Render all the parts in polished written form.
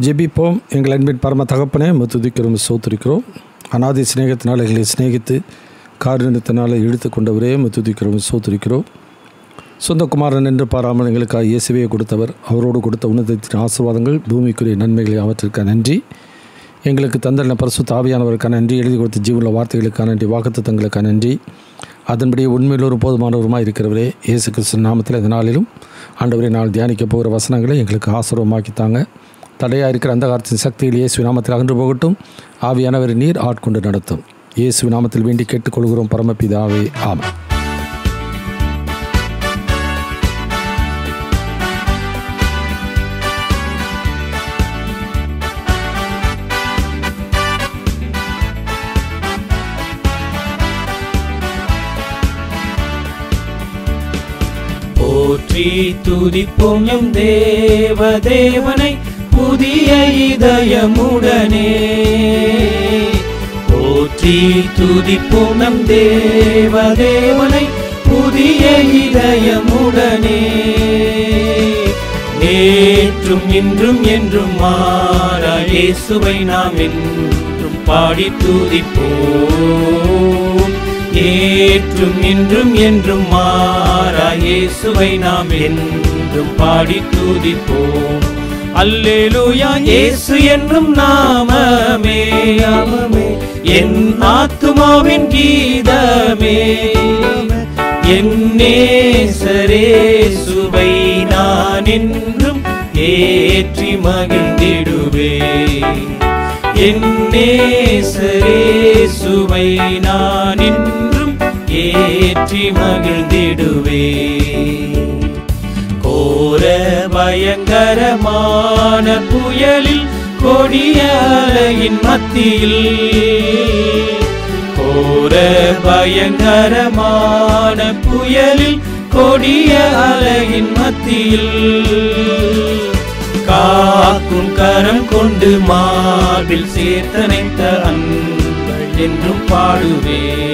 ஜெபிப்போம். எங்கள் அன்பின் பரம தகப்பனே, துதிக்கிறோம், சோத்திருக்கிறோம். அநாதி சிநேகத்தினால் எங்களை சிநேகித்து காரணத்தினால் இழுத்து கொண்டவரே துதிக்கிறோம், சோத்திருக்கிறோம். சொந்த குமாரன் என்று பாராமல் எங்களுக்காக இயேசுவையை கொடுத்தவர், அவரோடு கொடுத்த உன்னதத்தின் ஆசீர்வாதங்கள், பூமிக்குரிய நன்மைகளை அவற்றிற்கான நன்றி. எங்களுக்கு தந்தன பரிசுத்த ஆவியானவருக்கான நன்றி. எழுதி கொடுத்த ஜீவனுள்ள வார்த்தைகளுக்கான நன்றி. வாக்குத்தத்தங்களுக்கான நன்றி. அதன்படி உண்மையிலோரும் போதுமானவருமாக இருக்கிறவரே, இயேசு கிறிஸ்து நாமத்தில் இந்த நாளிலும் ஆண்டவரை நாள் தியானிக்க போகிற வசனங்களை எங்களுக்கு ஆசீர்வாதமாக்கித்தாங்க. தடையாக இருக்கிற அந்த காலத்தின் சக்தியில் இயேசு நாமத்தில் அகன்று போகட்டும். ஆவியானவரை நீர் ஆட்கொண்டு நடத்தும். இயேசு நாமத்தில் வேண்டி கேட்டுக்கொள்கிறோம் பரமபிதாவே, ஆமென். போற்றி துதிப்போம் எம் தேவனை புதிய இதயமுடனே. போற்றி துதிப்போம் நம் தேவனை புதிய இதயமுடனே. நேற்றும் இன்றும் என்றும் மாறா இயேசுவை நாம் என்றும் பாடி துதிப்போம். நேற்றும் இன்றும் என்றும் மாறா இயேசுவை நாம் என்றும் பாடி துதிப்போம். அல்லேலூயா, இயேசு என்னும் நாமமே என் ஆத்துமாவின் கீதமே. என் நேசரேசுவை நான் என்றும் ஏற்றி மகிழ்ந்திடுவேன். என் நேசரேசுவை நான் என்றும் ஏற்றி மகிழ்ந்திடுவேன். கோர பயங்கரமான புயலில் கொடிய அலையின் மத்தியில், கோர பயங்கரமான புயலில் கொடிய அலையின் மத்தியில், காக்கும் கரம் கொண்டு மார்பில் சேர்த்தனைத்த அன்பள் என்றும் பாடுவேன்.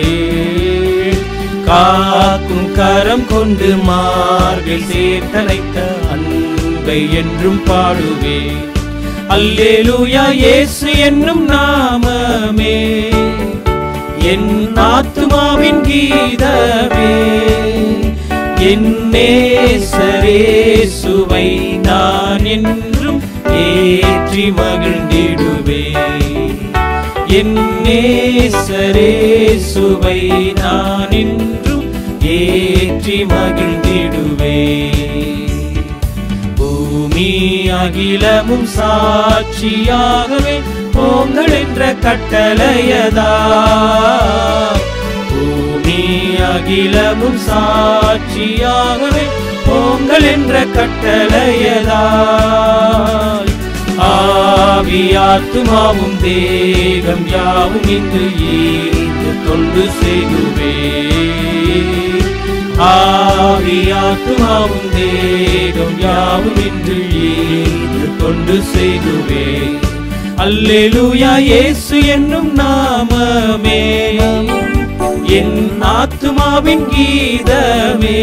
காக்கும் கரம் கொண்டு மார்பில் சேர்த்தனைத்த அன்பை என்றும் பாடுவேன். அல்லேலூயா, இயேசு என்னும் நாமமே என் ஆத்துமாவின் கீதமே. என் நேசரேசுவை நான் என்றும் ஏற்றி மகிழ்ந்திடுவேன். என் நேசரேசுவை நான் என்றும் ஏற்றி மகிழ்ந்திடுவேன். பூமி அகிலமும் சாட்சியாகவே போங்கள் என்ற கட்டளையதா. பூமி அகிலமும் சாட்சியாகவே போங்கள் என்ற கட்டளையதா. ஆவியாத்துமாவும் தேகம் யாவும் இன்று ஈர்த்து தொண்டு செய்துவேன். ஆவியாத்துமாவும் தேகம் யாவும் இன்று ஈர்த்து தொண்டு செய்துவேன். அல்லேலூயா, இயேசு என்னும் நாமமே என் ஆத்துமாவின் கீதமே.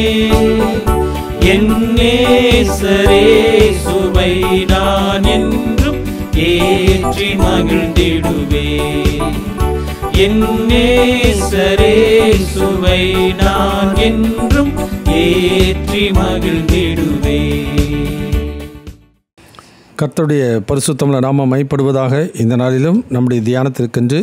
என் நேசரேசுவை நான் என்றும் ஏற்றி மகிழ்ந்திடுவேன். என் நேசரேசுவை நான் என்றும் ஏற்றி மகிழ்ந்திடுவேன். கர்த்தருடைய பரிசுத்தமுள்ள நாமம் மைப்படுவதாக. இந்த நாளிலும் நம்முடைய தியானத்திற்கென்று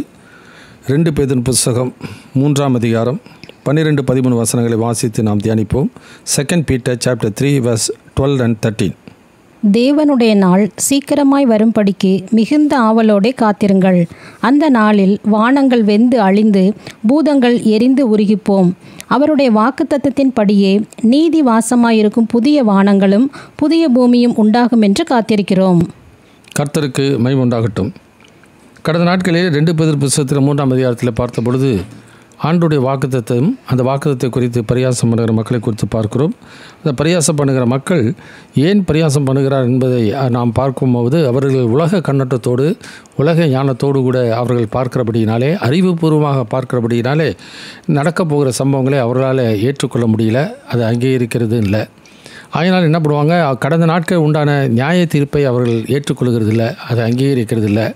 2 பேதுரு புஸ்தகம் 3ஆம் அதிகாரம் 12-13 வசனங்களை வாசித்து நாம் தியானிப்போம். 2 Peter chapter 3 verse 12 and 13. தேவனுடைய நாள் சீக்கிரமாய் வரும்படிக்கு மிகுந்த ஆவலோடே காத்திருங்கள். அந்த நாளில் வானங்கள் வெந்து அழிந்து பூதங்கள் எரிந்து உருகிப்போம். அவருடைய வாக்குத்தத்தத்தின் படியே நீதி வாசமாயிருக்கும் புதிய வானங்களும் புதிய பூமியும் உண்டாகும் என்று காத்திருக்கிறோம். கர்த்தருக்கு மகிமை உண்டாகட்டும். கடந்த நாட்களில் 2 பேதுரு புஸ்தகத்தில் 3ஆம் அதிகாரத்தில் பார்த்த பொழுது ஆண்டுடைய வாக்குத்தத்தம், அந்த வாக்குத்தத்தை குறித்து பரியாசம் பண்ணுகிற மக்களை குறித்து பார்க்கிறோம். அந்த பரியாசம் பண்ணுகிற மக்கள் ஏன் பரியாசம் பண்ணுகிறார் என்பதை நாம் பார்க்கும்போது, அவர்கள் உலக கண்ணோட்டத்தோடு உலக ஞானத்தோடு கூட அவர்கள் பார்க்கிறபடியினாலே, அறிவுபூர்வமாக பார்க்கிறபடியினாலே நடக்கப் போகிற சம்பவங்களை அவர்களால் ஏற்றுக்கொள்ள முடியல, அது அங்கீகரிக்கிறது இல்லை. அதனால் என்ன பண்ணுவாங்க, கடந்த நாட்கள் உண்டான நியாய தீர்ப்பை அவர்கள் ஏற்றுக்கொள்கிறதில்ல, அதை அங்கீகரிக்கிறதில்லை,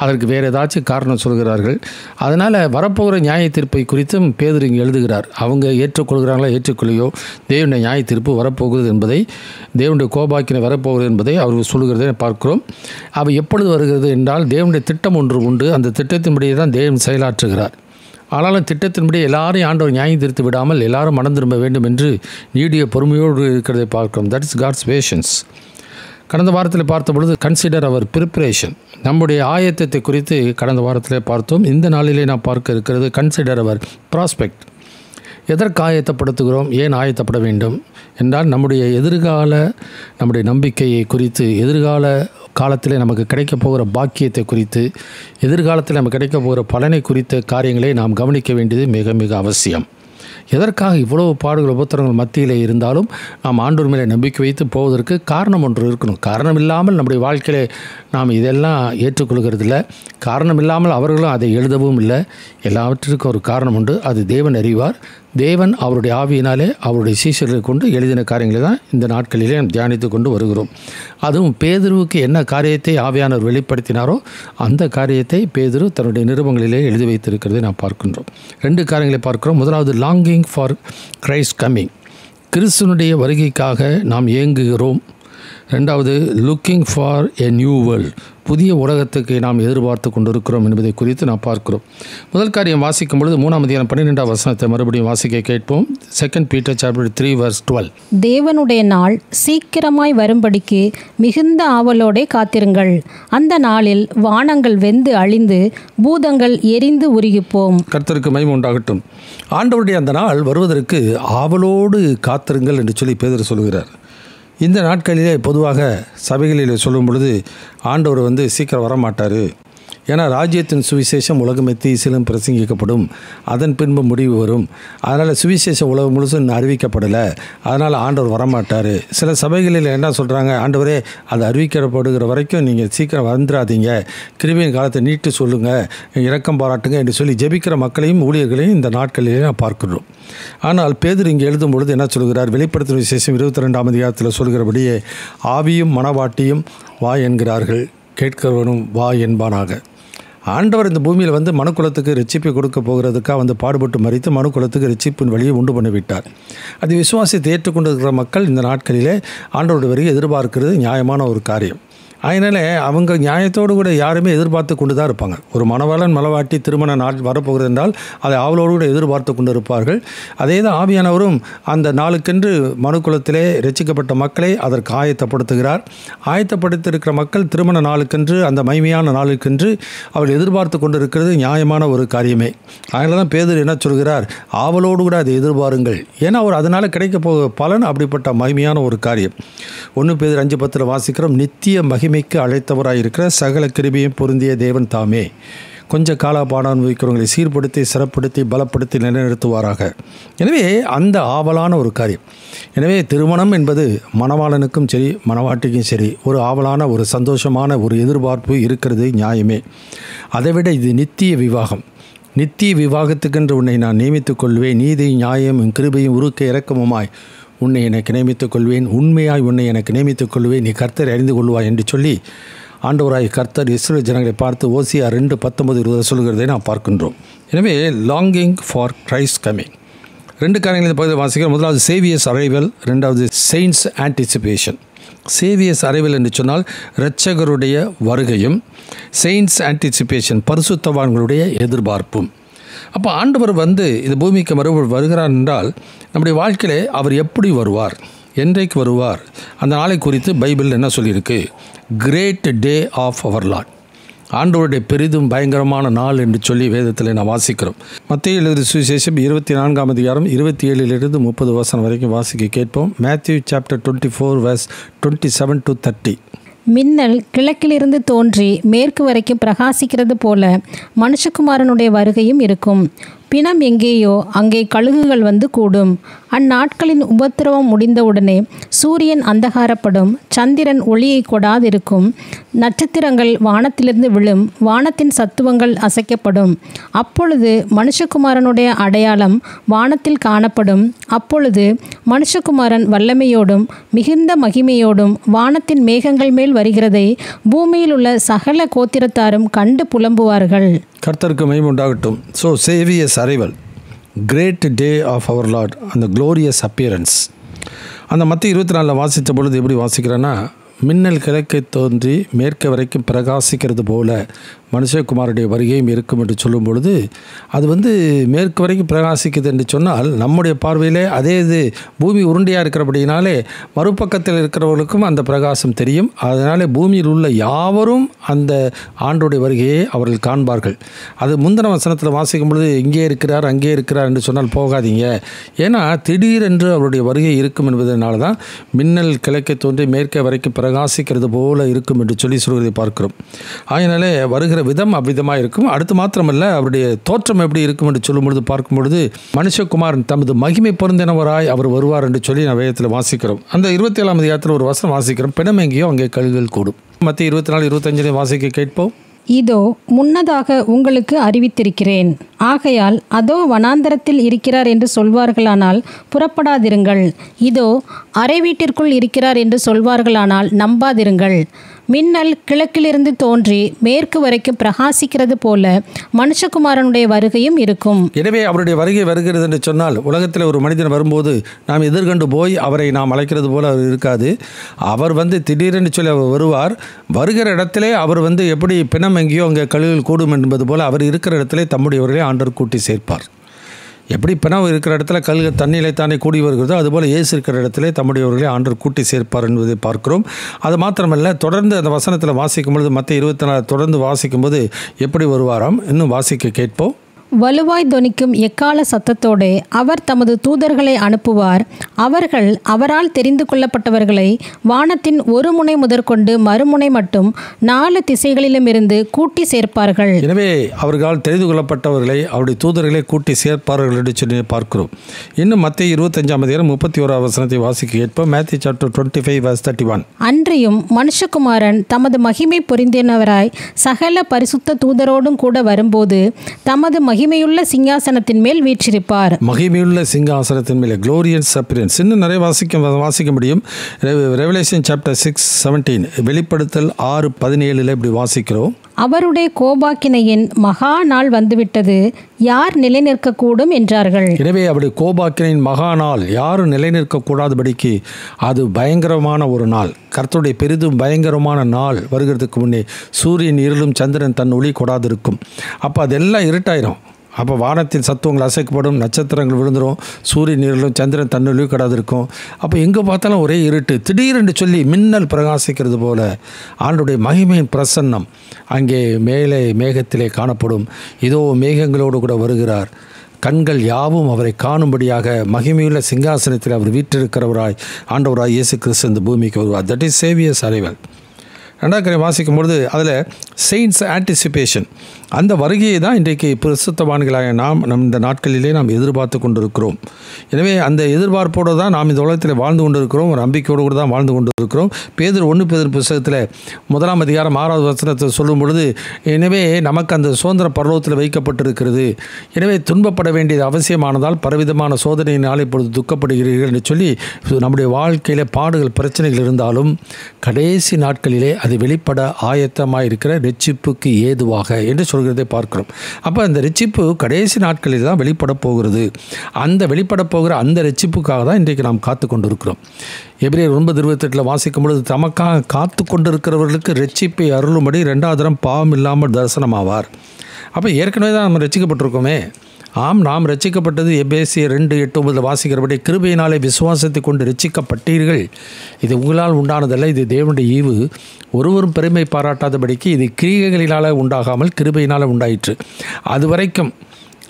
அதற்கு வேறு ஏதாச்சும் காரணம் சொல்கிறார்கள். அதனால் வரப்போகிற நியாய தீர்ப்பை குறித்தும் பேதுரு இங்கே எழுதுகிறார். அவங்க ஏற்றுக்கொள்கிறாங்களோ ஏற்றுக்கொள்ளையோ தேவனுடைய நியாய தீர்ப்பு வரப்போகிறது என்பதை, தேவனுடைய கோபாக்கினை வரப்போகிறது என்பதை அவர் சொல்கிறதை பார்க்கிறோம். அவை எப்பொழுது வருகிறது என்றால், தேவனுடைய திட்டம் ஒன்று உண்டு. அந்த திட்டத்தின்படியே தான் தேவன் செயலாற்றுகிறார். ஆனாலும் திட்டத்தின்படி எல்லாரையும் ஆண்டவர் நியாயம் தீர்த்து விடாமல் எல்லாரும் மனம் திரும்ப வேண்டும் என்று நீடிய பொறுமையோடு இருக்கிறதை பார்க்கிறோம். That is God's patience. கடந்த வாரத்தில் பார்த்த பொழுது கன்சிடர் அவர் ப்ரிப்பரேஷன், நம்முடைய ஆயத்தத்தை குறித்து கடந்த வாரத்தில் பார்த்தோம். இந்த நாளிலே நாம் பார்க்க இருக்கிறது கன்சிடர் அவர் ப்ராஸ்பெக்ட். எதற்கு ஆயத்தப்படுத்துகிறோம், ஏன் ஆயத்தப்பட வேண்டும் என்றால், நம்முடைய எதிர்கால நம்முடைய நம்பிக்கையை குறித்து, எதிர்கால காலத்தில் நமக்கு கிடைக்கப் போகிற பாக்கியத்தை குறித்து, எதிர்காலத்தில் நமக்கு கிடைக்கப் போகிற பலனை குறித்த காரியங்களை நாம் கவனிக்க வேண்டியது மிக மிக அவசியம். எதற்காக இவ்வளவு பாடுகள் உபத்திரங்கள் மத்தியில் இருந்தாலும் நாம் ஆண்டவர் மேலே நம்பிக்கை வைத்து போவதற்கு காரணம் ஒன்று இருக்கணும். காரணம் இல்லாமல் நம்முடைய வாழ்க்கையிலே நாம் இதெல்லாம் ஏற்றுக்கொள்கிறதில்ல. காரணம் இல்லாமல் அவர்களும் அதை எழுதவும் இல்லை. எல்லாவற்றிற்கும் ஒரு காரணம் உண்டு. அது தேவன் அறிவார். தேவன் அவருடைய ஆவியினாலே அவருடைய சீஷர்களை கொண்டு எழுதின காரியங்களை தான் இந்த நாட்களிலே நாம் தியானித்து கொண்டு வருகிறோம். அதுவும் பேதுருவுக்கு என்ன காரியத்தை ஆவியானவர் வெளிப்படுத்தினாரோ அந்த காரியத்தை பேதுரு தன்னுடைய நிருபங்களிலே எழுதி வைத்திருக்கிறதை நாம் பார்க்கின்றோம். 2 காரியங்களை பார்க்கிறோம். முதலாவது, லாங்கிங் ஃபார் கிரைஸ்ட் கம்மிங், கிறிஸ்துவனுடைய வருகைக்காக நாம் ஏங்குகிறோம். 2வது, looking for a new world, புதிய உலகத்துக்கு நாம் எதிர்பார்த்து கொண்டிருக்கிறோம் என்பதை குறித்து நாம் பார்க்கிறோம். முதல் காரியம் வாசிக்கும் பொழுது 3ஆம் அதிகாரம் 12ஆம் வசனத்தை மறுபடியும் வாசிக்க கேட்போம். 2 பீட்டர் சாப்டர் 3 verse 12. தேவனுடைய நாள் சீக்கிரமாய் வரும்படிக்கு மிகுந்த ஆவலோடே காத்திருங்கள். அந்த நாளில் வானங்கள் வெந்து அழிந்து பூதங்கள் எரிந்து உருகிப்போம். கர்த்தருக்கு மகிமை உண்டாகட்டும். ஆண்டவருடைய அந்த நாள் வருவதற்கு ஆவலோடு காத்திருங்கள் என்று சொல்லி பேதுரு சொல்கிறார். இந்த நாட்களிலே பொதுவாக சபைகளில் சொல்லும் பொழுது ஆண்டவர் சீக்கிரம் வரமாட்டார், ஏன்னா ராஜ்யத்தின் சுவிசேஷம் உலகம் எத்தியிலும் பிரசங்கிக்கப்படும், அதன் பின்பு முடிவு வரும், அதனால் சுவிசேஷம் உலகம் முழுசும் அறிவிக்கப்படலை, அதனால் ஆண்டவர் வரமாட்டார். சில சபைகளில் என்ன சொல்கிறாங்க, ஆண்டவரே அது அறிவிக்கப்படுகிற வரைக்கும் நீங்கள் சீக்கிரம் வந்துடாதீங்க, கிருபையின் காலத்தை நீட்டு சொல்லுங்கள், இரக்கம் பாராட்டுங்க என்று சொல்லி ஜெபிக்கிற மக்களையும் ஊழியர்களையும் இந்த நாட்களிலே நான் பார்க்கிறோம். ஆனால் பேதுரு இங்கே எழுதும் பொழுது என்ன சொல்கிறார், வெளிப்படுத்தும் விசேஷம் 22ஆம் அதிகாரத்தில் சொல்கிறபடியே ஆவியும் மனவாட்டியும் வா என்கிறார்கள், கேட்கிறவனும் வா என்பானாக. ஆண்டவர் இந்த பூமியில் மனுக்குலத்துக்கு ரட்சிப்பை கொடுக்க போகிறதுக்காக பாடுபட்டு மறித்து மனுக்குலத்துக்கு ரட்சிப்பின் வழியை உண்டு பண்ணிவிட்டார். அது விசுவாசத்தை ஏற்றுக்கொண்டிருக்கிற மக்கள் இந்த நாட்களிலே ஆண்டவருடைய வருகை எதிர்பார்க்கிறது நியாயமான ஒரு காரியம். அதனால் அவங்க நியாயத்தோடு கூட யாருமே எதிர்பார்த்து கொண்டு தான் இருப்பாங்க. ஒரு மணவாளன் மணவாட்டி திருமண நாள் வரப்போகிறது என்றால் அதை ஆவலோடு கூட எதிர்பார்த்து கொண்டு இருப்பார்கள். அதே தான் ஆவியானவரும் அந்த நாளுக்கென்று மனுக்குலத்திலே ரட்சிக்கப்பட்ட மக்களை அதற்கு ஆயத்தப்படுத்துகிறார். ஆயத்தப்படுத்தியிருக்கிற மக்கள் திருமண நாளுக்கென்று, அந்த மகிமையான நாளுக்கென்று அவர் எதிர்பார்த்து கொண்டு இருக்கிறது நியாயமான ஒரு காரியமே. அதனால தான் பேதுரு என்ன சொல்கிறார், ஆவலோடு கூட அதை எதிர்பாருங்கள், ஏன்னா அவர் அதனால் கிடைக்க போகிற பலன் அப்படிப்பட்ட மகிமையான ஒரு காரியம். 1 பேதுரு 5:10 வாசிக்கிறோம், நித்திய மகிமைக்கு அழைத்தவராயிருக்கிற சகல கிருபையும் பொருந்திய தேவன் தாமே கொஞ்ச கால பாடம் அனுபவிக்கிறவங்களை சீர்படுத்தி சிறப்படுத்தி பலப்படுத்தி நிலைநிறுத்துவாராக. எனவே அந்த ஆவலான ஒரு காரியம். எனவே திருமணம் என்பது மணவாளனுக்கும் சரி மணவாட்டிக்கும் சரி ஒரு ஆவலான ஒரு சந்தோஷமான ஒரு எதிர்பார்ப்பு இருக்கிறது நியாயமே. அதைவிட இது நித்திய விவாகம். நித்திய விவாகத்துக்கென்று உன்னை நான் நியமித்துக் கொள்வேன், நீதி நியாயம் கிருபையும் உருக்க இறக்கமுமாய் உன்னை எனக்கு நியமித்துக் கொள்வேன், உண்மையாய் உன்னை எனக்கு நியமித்துக் கொள்வேன், நீ கர்த்தரை அறிந்து கொள்வாய் என்று சொல்லி ஆண்டவராய் கர்த்தர் இஸ்ரவேல் ஜனங்களை பார்த்து ஓசியா 2:19-20 சொல்கிறதை நாம் பார்க்கின்றோம். எனவே லாங்கிங் ஃபார் கிரைஸ்ட் கமிங். 2 காரியங்களின் பகுதியில் வாசிக்கிறோம். முதலாவது சேவியர்ஸ் அரைவல், 2வது செயின்ட்ஸ் ஆன்டிசிபேஷன். சேவியர்ஸ் அரைவல் என்று சொன்னால் இரட்சகருடைய வருகையும், செயின்ட்ஸ் ஆன்டிசிபேஷன் பரிசுத்தவான்களுடைய எதிர்பார்ப்பும். அப்போ ஆண்டவர் இந்த பூமிக்கு மறுபடியும் வருகிறார் என்றால் நம்முடைய வாழ்க்கையிலே அவர் எப்படி வருவார், என்றைக்கு வருவார், அந்த நாளை குறித்து பைபிள் என்ன சொல்லியிருக்கு, great day of our lord, ஆண்டவருடைய பெரிதும் பயங்கரமான நாள் என்று சொல்லி வேதத்தில் நான் வாசிக்கிறோம். மத்தேயு எழுதிய சுவிசேஷம் 24ஆம் அதிகாரம் 27 30 வசனம் வரைக்கும் வாசிக்க கேட்போம். Matthew chapter 24 verse 27-30. மின்னல் கிழக்கிலிருந்து தோன்றி மேற்கு வரைக்கும் பிரகாசிக்கிறது போல மனுஷகுமாரனுடைய வருகையும் இருக்கும். பிணம் எங்கேயோ அங்கே கழுகுகள் வந்து கூடும். அந்நாட்களின் உபத்திரவம் முடிந்தவுடனே சூரியன் அந்தகாரப்படும், சந்திரன் ஒளியை கொடாதிருக்கும், நட்சத்திரங்கள் வானத்திலிருந்து விழும், வானத்தின் சத்துவங்கள் அசைக்கப்படும். அப்பொழுது மனுஷகுமாரனுடைய அடையாளம் வானத்தில் காணப்படும். அப்பொழுது மனுஷகுமாரன் வல்லமையோடும் மிகுந்த மகிமையோடும் வானத்தின் மேகங்கள் மேல் வருகிறதை பூமியில் உள்ள சகல கோத்திரத்தாரும் கண்டு புலம்புவார்கள். கர்த்தருக்கு மகிமை உண்டாகட்டும். ஸோ சேவியஸ் arrival, great day of our lord, அந்த க்ளோரியஸ் அப்பியரன்ஸ். அந்த மத்திய 24 வாசித்த பொழுது எப்படி வாசிக்கிறேன்னா, மின்னல் கிழக்கை தோன்றி மேற்கு வரைக்கும் பிரகாசிக்கிறது போல மனுஷகுமாருடைய வருகையும் இருக்கும் என்று சொல்லும் பொழுது, அது மேற்கு வரைக்கும் பிரகாசிக்குது என்று சொன்னால் நம்முடைய பார்வையிலே அதே இது பூமி உருண்டையாக இருக்கிறபடினாலே மறுபக்கத்தில் இருக்கிறவர்களுக்கும் அந்த பிரகாசம் தெரியும். அதனாலே பூமியில் உள்ள யாவரும் அந்த ஆண்டுடைய வருகையை அவர்கள் காண்பார்கள். அது முந்தின வசனத்தில் வாசிக்கும் பொழுது இங்கே இருக்கிறார் அங்கே இருக்கிறார் என்று சொன்னால் போகாதீங்க, ஏன்னா திடீரென்று அவருடைய வருகை இருக்கும் என்பதனால தான் மின்னல் கிழக்கை தோன்றி மேற்கே வரைக்கும் பிரகாசிக்கிறது போல இருக்கும் என்று சொல்லி சொல்வதை பார்க்கிறோம். அதனாலே வருகிற விதம் அவ்விதமாக இருக்கும். அடுத்து மாத்திரமல்ல, அவருடைய தோற்றம் எப்படி இருக்கும் என்று சொல்லும் பொழுது பார்க்கும் பொழுது மனுஷகுமாரன் தமது மகிமை பொருந்தினவராய் அவர் வருவார் என்று சொல்லி நான் வேதத்தில் வாசிக்கிறோம். அந்த 27ஆம் அதிகாரத்தில் ஒரு வசனம் வாசிக்கிறோம், பிணம் எங்கேயோ அங்கே கழுகுகள் கூடும். மத்திய 24-25 வாசிக்க கேட்போம். இதோ முன்னதாக உங்களுக்கு அறிவித்திருக்கிறேன், ஆகையால் அதோ வனாந்தரத்தில் இருக்கிறார் என்று சொல்வார்களானால் புறப்படாதிருங்கள், இதோ அறை வீட்டிற்குள் இருக்கிறார் என்று சொல்வார்களானால் நம்பாதிருங்கள். மின்னல் கிழக்கிலிருந்து தோன்றி மேற்கு வரைக்கும் பிரகாசிக்கிறது போல மனுஷகுமாரனுடைய வருகையும் இருக்கும். எனவே அவருடைய வருகை வருகிறது என்று சொன்னால், உலகத்தில் ஒரு மனிதன் வரும்போது நாம் எதிர்கொண்டு போய் அவரை நாம் அழைக்கிறது போல அவர் இருக்காது. அவர் திடீரென்று சொல்லி அவர் வருவார். வருகிற இடத்திலே அவர் எப்படி பிணம் எங்கேயோ அங்கே கழுகுகள் கூடும் என்பது போல் அவர் இருக்கிற இடத்திலே தம்முடையவர்களே ஆண்டவர் கூட்டி சேர்ப்பார். எப்படி பிணம் இருக்கிற இடத்துல கல்கு தண்ணீரை தானே கூடி வருகிறதோ, அதுபோல் இயேசு இருக்கிற இடத்துல தம்முடையவர்களே ஆண்டவர் கூட்டி சேர்ப்பார் என்பதை பார்க்கிறோம். அது மாத்திரமல்ல, தொடர்ந்து அந்த வசனத்தில் வாசிக்கும் பொழுது மத்திய 24 தொடர்ந்து வாசிக்கும்போது எப்படி வருவாராம் இன்னும் வாசிக்க கேட்போம். வலுவாய் தொனிக்கும் எக்கால சத்தத்தோடு அவர் தமது தூதர்களை அனுப்புவார். அவர்கள் அவரால் தெரிந்து கொள்ளப்பட்டவர்களை வானத்தின் ஒரு முனை முதற்கொண்டு மறுமுனை மட்டும் 4 திசைகளிலும் இருந்து கூட்டி சேர்ப்பார்கள். எனவே அவர்களால் தெரிந்து கொள்ளப்பட்டவர்களை அவருடைய தூதர்களை கூட்டி சேர்ப்பார்கள் என்று சொல்லி பார்க்கிறோம். இன்னும் மத்திய 25ஆம் அதிகாரம் 31ஆம் வசனத்தை வாசிக்க கேட்போம். Matthew chapter 25:31. அன்றியும் மனுஷகுமாரன் தமது மகிமை பொருந்தினவராய் சகல பரிசுத்த தூதரோடும் கூட வரும்போது தமது மகிமையுள்ள சிங்காசனத்தின் மேல் வீற்றிருப்பார். மகிமையுள்ள சிங்காசனத்தின் மேலே, க்ளோரியஸ் அப்பியரன்ஸ். இன்னும் நிறைய வாசிக்க முடியும். ரெவலேஷன் சாப்டர் 6:17, வெளிப்படுத்தல் 6:17 இப்படி வாசிக்கிறோம். அவருடைய கோபாக்கினையின் மகா நாள் வந்துவிட்டது, யார் நிலைநிற்கக்கூடும் என்றார்கள். எனவே அவருடைய கோபாக்கினையின் மகா நாள், யாரும் நிலைநிற்கக்கூடாதபடிக்கு அது பயங்கரமான ஒரு நாள், கர்த்தருடைய பெரிதும் பயங்கரமான நாள் வருகிறதுக்கு முன்னே சூரியன் இருளும் சந்திரன் தன் ஒளி கொடாதிருக்கும். அப்போ அதெல்லாம் இருட்டாயிரும். அப்போ வானத்தின் சத்துவங்கள் அசைக்கப்படும், நட்சத்திரங்கள் விழுந்துடும், சூரியன் இருளும் சந்திரன் தன்னொழி கிடாது இருக்கும். அப்போ எங்கே பார்த்தாலும் ஒரே இருட்டு. திடீரென்று சொல்லி மின்னல் பிரகாசிக்கிறது போல ஆண்டுடைய மகிமையின் பிரசன்னம் அங்கே மேலே மேகத்திலே காணப்படும். இதோ மேகங்களோடு கூட வருகிறார், கண்கள் யாவும் அவரை காணும்படியாக மகிமையுள்ள சிங்காசனத்தில் அவர் வீற்றிருக்கிறவராய் ஆண்டவராய் இயேசு கிறிஸ்து இந்த பூமிக்கு வருவார். That is Xavier's arrival. 2ஆம் கரை வாசிக்கும்பொழுது அதில் செயின்ட்ஸ் ஆன்டிசிபேஷன், அந்த வருகையை தான் இன்றைக்கு பிரசுத்தவான்களாக நாம் இந்த நாட்களிலே நாம் எதிர்பார்த்து கொண்டிருக்கிறோம். எனவே அந்த எதிர்பார்ப்போடு தான் நாம் இந்த உலகத்தில் வாழ்ந்து கொண்டிருக்கிறோம், ஒரு நம்பிக்கையோடு கூட தான் வாழ்ந்து கொண்டிருக்கிறோம். பேதுரு 1 பேதுரு புத்தகத்தில் 1ஆம் அதிகாரம் 6வது வசனத்தை சொல்லும் பொழுது, எனவே நமக்கு அந்த சுதந்திர பரலோகத்தில் வைக்கப்பட்டிருக்கிறது, எனவே துன்பப்பட வேண்டியது அவசியமானதால் பலவிதமான சோதனையினால் இப்பொழுது துக்கப்படுகிறீர்கள் என்று சொல்லி நம்முடைய வாழ்க்கையில் பாடுகள் பிரச்சனைகள் இருந்தாலும் கடைசி நாட்களிலே அது வெளிப்பட ஆயத்தமாக இருக்கிற ரட்சிப்புக்கு ஏதுவாக என்று சொல்கிறதை பார்க்கிறோம். அப்போ அந்த ரட்சிப்பு கடைசி நாட்களில் தான் வெளிப்பட போகிறது. அந்த வெளிப்பட போகிற அந்த ரட்சிப்புக்காக தான் இன்றைக்கு நாம் காத்து கொண்டிருக்கிறோம். எபிரேயர் 9:28 வாசிக்கும் பொழுது, தமக்காக காத்து கொண்டிருக்கிறவர்களுக்கு ரட்சிப்பை அருளும்படி 2வது தரம் பாவம் இல்லாமல் தரிசனமாவார். அப்போ ஏற்கனவே தான் நம்ம ரட்சிக்கப்பட்டிருக்கோமே. ஆம், நாம் ரட்சிக்கப்பட்டது எபேசியர் 2:8-9 வாசிக்கிறபடி, கிருபையினாலே விசுவாசத்தை கொண்டு ரட்சிக்கப்பட்டீர்கள், இது உங்களால் உண்டானதல்ல, இது தேவனுடைய ஈவு, ஒருவரும் பெருமை பாராட்டாதபடிக்கு இது கிரியைகளினால் உண்டாகாமல் கிருபையினால் உண்டாயிற்று. அது வரைக்கும்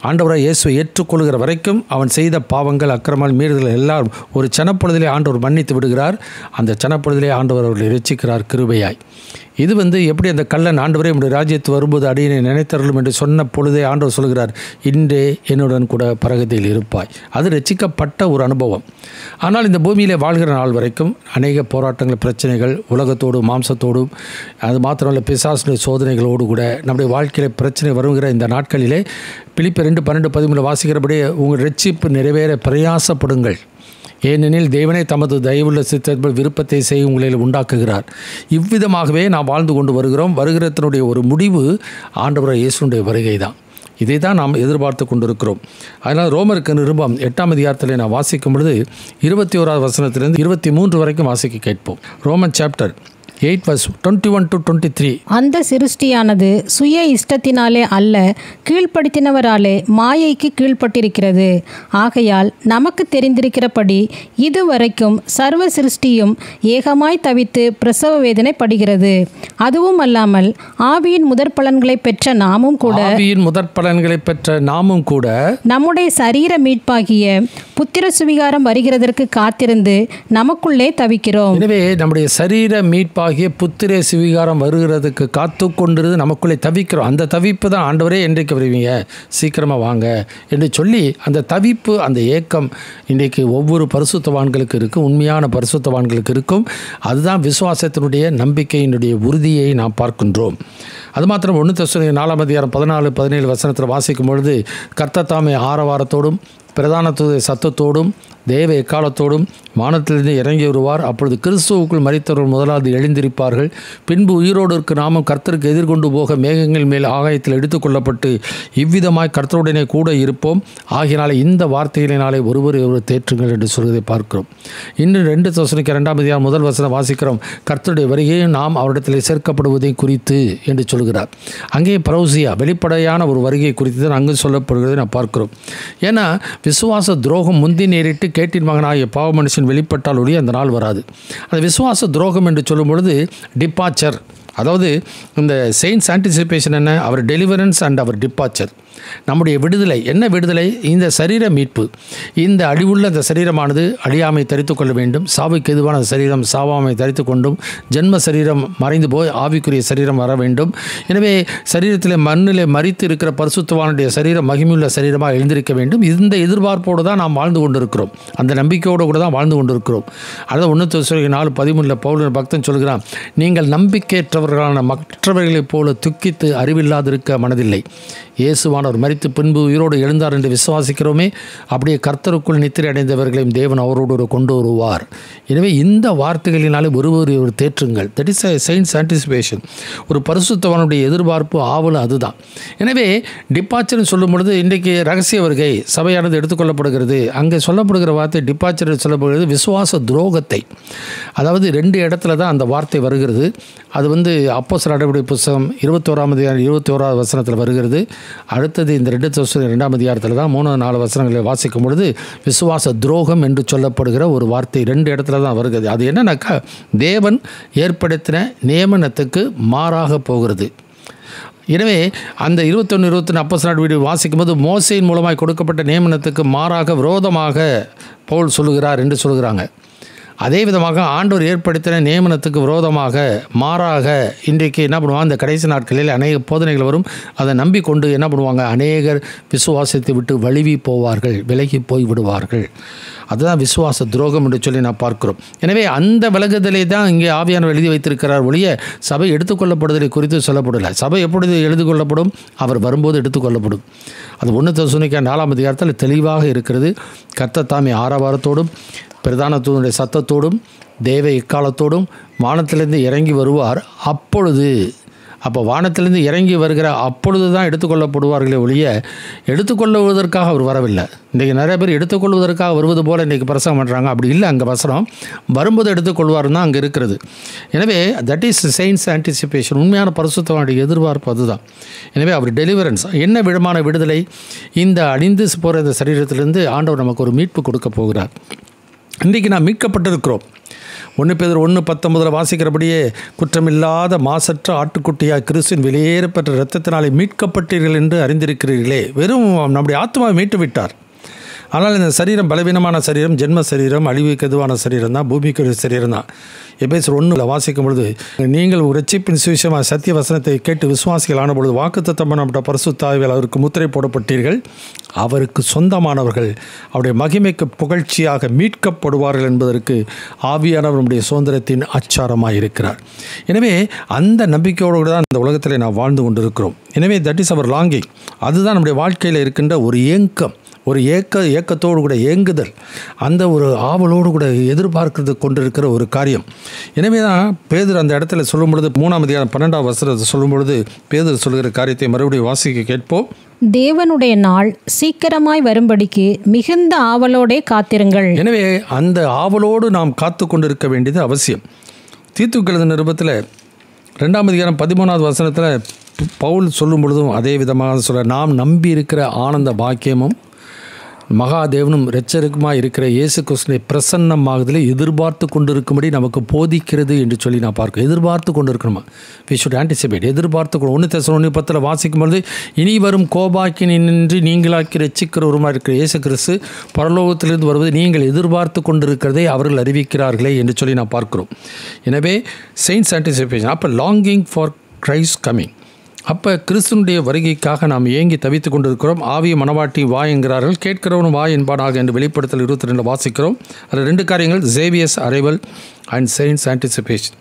ஆண்டவராக இயேசுவை ஏற்றுக்கொள்கிற வரைக்கும் அவன் செய்த பாவங்கள், அக்கிரமங்கள், மீறுதல் எல்லாம் ஒரு சனப்பொழுதிலே ஆண்டவர் மன்னித்து விடுகிறார். அந்த சனப்பொழுதிலே ஆண்டவர் அவர்களை இரட்சிக்கிறார் கிருபையாய். இது எப்படி அந்த கள்ளன் ஆண்டவரே உடைய ராஜ்யத்து வரும்போது அடியனை நினைத்தருளும் என்று சொன்ன பொழுதே ஆண்டவர் சொல்கிறார், இன்றே என்னுடன் கூட பரகதியில் இருப்பாய். அது ரட்சிக்கப்பட்ட ஒரு அனுபவம். ஆனால் இந்த பூமியிலே வாழ்கிற நாள் வரைக்கும் அநேக போராட்டங்கள், பிரச்சனைகள், உலகத்தோடும் மாம்சத்தோடும், அது மாத்திரமல்ல பிசாசுடைய சோதனைகளோடு கூட நம்முடைய வாழ்க்கையில் பிரச்சனை வருகிற இந்த நாட்களிலே பிலிப்பியர் 2:12-13 வாசிக்கிறபடி உங்கள் ரட்சிப்பு நிறைவேற பிரயாசப்படுங்கள். ஏனெனில் தேவனே தமது தயவுள்ள சித்தத்தில் விருப்பத்தை செய்ய உங்களில் உண்டாக்குகிறார். இவ்விதமாகவே நாம் வாழ்ந்து கொண்டு வருகிறோம். வருகிறத்தினுடைய ஒரு முடிவு ஆண்டவராகிய இயேசுவினுடைய வருகை தான். இதை தான் நாம் எதிர்பார்த்து கொண்டிருக்கிறோம். அதனால் ரோமருக்கு நிருபம் 8ஆம் அதிகாரத்தில் நான் வாசிக்கும் பொழுது 21வது வசனத்திலிருந்து 23 வரைக்கும் வாசிக்க கேட்போம். Roman chapter 8:21-23. அந்த சிருஷ்டியானது சுய இஷ்டத்தினாலே அல்ல, கீழ்ப்படுத்தினவராலே மாயைக்கு கீழ்ப்பட்டிருக்கிறது. ஆகையால் நமக்கு தெரிந்திருக்கிறபடி இதுவரைக்கும் சர்வ சிருஷ்டியும் ஏகமாய் தவித்து பிரசவ வேதனை படுகிறது. அதுவும் அல்லாமல் ஆவியின் முதற் பலன்களை பெற்ற நாமும் கூட நம்முடைய சரீர மீட்பாகிய புத்திர சுவிகாரம் வருகிறதற்கு காத்திருந்து நமக்குள்ளே தவிக்கிறோம். எனவே நம்முடைய சரீர மீட்பாகிய புத்திர சுவிகாரம் வருகிறதுக்கு காத்து கொண்டிருந்து நமக்குள்ளே தவிக்கிறோம். அந்த தவிப்பு தான் ஆண்டவரே என்றைக்கு வருவீங்க, சீக்கிரமாக வாங்க என்று சொல்லி அந்த தவிப்பு, அந்த ஏக்கம் இன்றைக்கு ஒவ்வொரு பரிசுத்தவான்களுக்கு இருக்கும், உண்மையான பரிசுத்தவான்களுக்கு இருக்கும். அதுதான் விசுவாசத்தினுடைய நம்பிக்கையினுடைய உறுதியை நாம் பார்க்கின்றோம். அது மாத்திரம் 1 தெசலோனிக்கேயர் 4ஆம் அதிகாரம் 14-17 வசனத்தில் வாசிக்கும் பொழுது கர்த்தர் தாமே ஆரவாரத்தோடும் பிரதான சத்தத்தோடும் தேவ எக்காலத்தோடும் வானத்திலிருந்து இறங்கி வருவார். அப்பொழுது கிறிஸ்துவுக்குள் மரித்தவர்கள் முதலாவது எழுந்திருப்பார்கள். பின்பு உயிரோடு இருக்க நாமும் கர்த்தருக்கு எதிர்கொண்டு போக மேகங்கள் மேல் ஆகாயத்தில் எடுத்துக்கொள்ளப்பட்டு இவ்விதமாய் கர்த்தருடனே கூட இருப்போம். ஆகினாலே இந்த வார்த்தைகளினாலே ஒருவர் தேற்றுங்கள் என்று சொல்வதை பார்க்கிறோம். இன்னும் 2 தெசலோனிக்கேயர் 2ஆம் அதிகாரம் 1 வசனம் வாசிக்கிறோம். கர்த்தருடைய வருகையை நாம் அவரிடத்தில் சேர்க்கப்படுவதை குறித்து என்று சொல்கிறார். அங்கே பரௌசியா வெளிப்படையான ஒரு வருகை குறித்து தான் அங்கு சொல்லப்படுகிறதை நாம் பார்க்கிறோம். ஏன்னா விசுவாச துரோகம் முந்தி நேரிட்டு கேட்டின் மகனாகிய பாவ மனுஷன் வெளிப்பட்டால் ஒழிய அந்த நாள் வராது. அந்த விசுவாச துரோகம் என்று சொல்லும் பொழுது டிபார்ச்சர், அதாவது இந்த செயின்ஸ் ஆன்டிசிபேஷன் என்ன, அவர் டெலிவரன்ஸ் அண்ட் அவர் டிபார்ச்சர். நம்முடைய விடுதலை என்ன? விடுதலை இந்த சரீர மீட்பு. இந்த அழிவுள்ள அந்த சரீரமானது அழியாமை தரித்து கொள்ள வேண்டும். சாவுக்கு எதுவான சரீரம் சாவாமை தரித்து கொண்டும் ஜென்ம சரீரம் மறைந்து போய் ஆவிக்குரிய சரீரம் வர வேண்டும். எனவே சரீரத்தில் மண்ணிலே மரித்து இருக்கிற பரிசுத்தவானுடைய சரீரம் மகிமையுள்ள சரீரமாக எழுந்திருக்க வேண்டும். இந்த எதிர்பார்ப்போடு தான் நாம் வாழ்ந்து கொண்டிருக்கிறோம். அந்த நம்பிக்கையோடு கூட தான் வாழ்ந்து கொண்டிருக்கிறோம். அதாவது 1 தெசலோனிக்கேயர் 4:13 பவுல் பக்தன் சொல்கிறான், நீங்கள் நம்பிக்கையற்றவர்களான மற்றவர்களைப் போல துக்கித்து அறிவில்லாதிருக்க மனதில்லை. இயேசுவானவர் மரித்து பின்பு உயிரோடு எழுந்தார் என்று விசுவாசிக்கிறோமே, அப்படியே கர்த்தருக்குள் நித்திரை அடைந்தவர்களையும் தேவன் அவரோடு கொண்டு வருவார். எனவே இந்த வார்த்தைகளினாலே ஒருவர் தேற்றுங்கள். That is saint's anticipation. ஒரு பரிசுத்தவானுடைய எதிர்பார்ப்பு ஆவலும் அதுதான். எனவே டிபார்ச்சர்னு சொல்லும் பொழுது இன்றைக்கு ரகசிய வருகை சபையானது எடுத்துக்கொள்ளப்படுகிறது. அங்கே சொல்லப்படுகிற வார்த்தை டிபார்ச்சர் சொல்லப்படுகிறது விசுவாச துரோகத்தை. அதாவது 2 இடத்துல தான் அந்த வார்த்தை வருகிறது. அது அப்போஸ்தலர் நடவடிக்கை புத்தகம் 21ஆம் அதிகாரம் 21வது வசனத்தில் வருகிறது. அடுத்தது இந்த 2 தெசலோனிக்கேயர் 2ஆம் அதிகாரத்தில் தான் 3-4 வசனங்களை வாசிக்கும் பொழுது விசுவாச துரோகம் என்று சொல்லப்படுகிற ஒரு வார்த்தை 2 இடத்துல தான் வருகிறது. அது என்னன்னாக்கா தேவன் ஏற்படுத்தின நியமனத்துக்கு மாறாக போகிறது. எனவே அந்த 21-22 அப்போஸ்தலர் நடவடிக்கை வாசிக்கும் போது மோசேயின் மூலமாய் கொடுக்கப்பட்ட நியமனத்துக்கு மாறாக விரோதமாக பவுல் சொல்லுகிறார் என்று சொல்கிறாங்க. அதே விதமாக ஆண்டவர் ஏற்படுத்தின நியமனத்துக்கு விரோதமாக மாறாக இன்றைக்கு என்ன பண்ணுவாங்க, இந்த கடைசி நாட்களில் அநேக போதனைகள் வரும். அதை நம்பிக்கொண்டு என்ன பண்ணுவாங்க, அநேகர் விசுவாசத்தை விட்டு வழுவி போவார்கள், விலகி போய் விடுவார்கள். அதுதான் விசுவாச துரோகம் என்று சொல்லி நான் பார்க்கிறோம். எனவே அந்த விலகுதலை தான் இங்கே ஆவியானவர் எழுதி வைத்திருக்கிறார் ஒழிய சபை எடுத்துக்கொள்ளப்படுதலை குறித்து சொல்லப்படலை. சபை எப்பொழுது எடுத்துக்கொள்ளப்படும்? அவர் வரும்போது எடுத்துக்கொள்ளப்படும். அது 1 தெசலோனிக்கேயர் 4ஆம் அதிகாரத்தில் தெளிவாக இருக்கிறது. கர்த்தர் தாமே ஆரவாரத்தோடும் பிரதான தூதனுடைய சத்தத்தோடும் தேவ எக்காலத்தோடும் வானத்திலிருந்து இறங்கி வருவார். அப்போ வானத்திலிருந்து இறங்கி வருகிற அப்பொழுது தான் எடுத்துக்கொள்ளப்படுவார்களே ஒழிய எடுத்துக்கொள்வதற்காக அவர் வரவில்லை. இன்றைக்கி நிறைய பேர் எடுத்துக்கொள்வதற்காக வருவது போல் இன்றைக்கி பிரசங்கம் பண்ணுறாங்க. அப்படி இல்லை. அங்கே வசனம் வரும்போது எடுத்துக்கொள்வார்னு தான் அங்கே இருக்கிறது. எனவே தட் இஸ் சயின்ஸ் ஆன்டிசிபேஷன். உண்மையான பரிசுத்தவானுடைய எதிர்பார்ப்பு அதுதான். எனவே அவர் டெலிவரன்ஸ் என்ன விதமான விடுதலை? இந்த அழிந்து போகிற இந்த சரீரத்திலிருந்து ஆண்டவர் நமக்கு ஒரு மீட்பு கொடுக்க போகிறார். இன்றைக்கி நாம் மீட்கப்பட்டிருக்கிறோம். 1 பேதுரு 1:19 வாசிக்கிறபடியே குற்றமில்லாத மாசற்ற ஆட்டுக்குட்டியாக கிறிஸ்துவின் வெளியேறப்பெற்ற இரத்தத்தினாலே மீட்கப்பட்டீர்கள் என்று அறிந்திருக்கிறீர்களே. வெறும் நம்முடைய ஆத்மாவை மீட்டு விட்டார். ஆனால் இந்த சரீரம் பலவீனமான சரீரம், ஜென்ம சரீரம், அழிவுக்கு எதுவான சரீரம் தான், பூமிக்கு சரீரம் தான். எபேசியர் 1 வாசிக்கும் பொழுது, நீங்கள் ஒரு ரட்சிப்பின் சுவிசேஷமாக சத்திய வசனத்தை கேட்டு விசுவாசிகள் ஆன பொழுது வாக்குத்தத்தம் பண்ணப்பட்ட பரிசுத்த ஆவியால் அவருக்கு முத்திரை போடப்பட்டீர்கள், அவருக்கு சொந்தமானவர்கள், அவருடைய மகிமைக்கு புகழ்ச்சியாக மீட்கப்படுவார்கள் என்பதற்கு ஆவியானவர் நம்முடைய சுதந்திரத்தின் அச்சாரமாக இருக்கிறார். எனவே அந்த நம்பிக்கையோடு தான் இந்த உலகத்தில் நாம் வாழ்ந்து கொண்டிருக்கிறோம். எனவே தட் இஸ் அவர் லாங்கிங். அதுதான் நம்முடைய வாழ்க்கையில் இருக்கின்ற ஒரு ஏக்கம், ஒரு ஏக்கத்தோடு கூட ஏங்குதல், அந்த ஒரு ஆவலோடு கூட எதிர்பார்க்கிறது கொண்டிருக்கிற ஒரு காரியம். எனவே தான் பேதுரு அந்த இடத்துல சொல்லும் பொழுது 3:12 சொல்லும் பொழுது பேதுரு சொல்கிற காரியத்தை மறுபடியும் வாசிக்க கேட்போம். தேவனுடைய நாள் சீக்கிரமாய் வரும்படிக்கு மிகுந்த ஆவலோடே காத்திருங்கள். எனவே அந்த ஆவலோடு நாம் காத்து கொண்டிருக்க வேண்டியது அவசியம். தீத்துக்கு எழுதின நிருபத்தில் 2:13 பவுல் சொல்லும் பொழுதும் அதே விதமாக சொல்ல, நாம் நம்பி இருக்கிற ஆனந்த பாக்கியமும் மகாதேவனும் இரட்சகருக்குமாக இருக்கிற இயேசு கிறிஸ்துவை பிரசன்னமாகுதலை எதிர்பார்த்து கொண்டிருக்கும்படி நமக்கு போதிக்கிறது என்று சொல்லி நான் பார்க்க. எதிர்பார்த்து கொண்டு இருக்கணுமா? We should anticipate. எதிர்பார்த்து 1 தெசலோனிக்கர் 10 வாசிக்கும் பொழுது, இனி வரும் கோபாக்கினின்றி நீங்களாக்கி ரட்சிக்கிறவருமா இருக்கிற இயேசு கிறிஸ்து பரலோகத்திலிருந்து வருவது நீங்கள் எதிர்பார்த்து கொண்டிருக்கிறதை அவர்கள் அறிவிக்கிறார்களே என்று சொல்லி நான் பார்க்கிறோம். எனவே செயின்ஸ் ஆன்டிசிபேஷன். அப்போ லாங்கிங் ஃபார் கிரைஸ்ட் கம்மிங். அப்போ கிறிஸ்துனுடைய வருகைக்காக நாம் ஏங்கி தவித்து கொண்டிருக்கிறோம். ஆவிய மனவாட்டி வா என்கிறார்கள், கேட்கிறவனும் வா என்பானாக என்று வெளிப்படுத்தல் 22 வாசிக்கிறோம். அதில் 2 காரியங்கள், saviour's arrival and saints anticipation.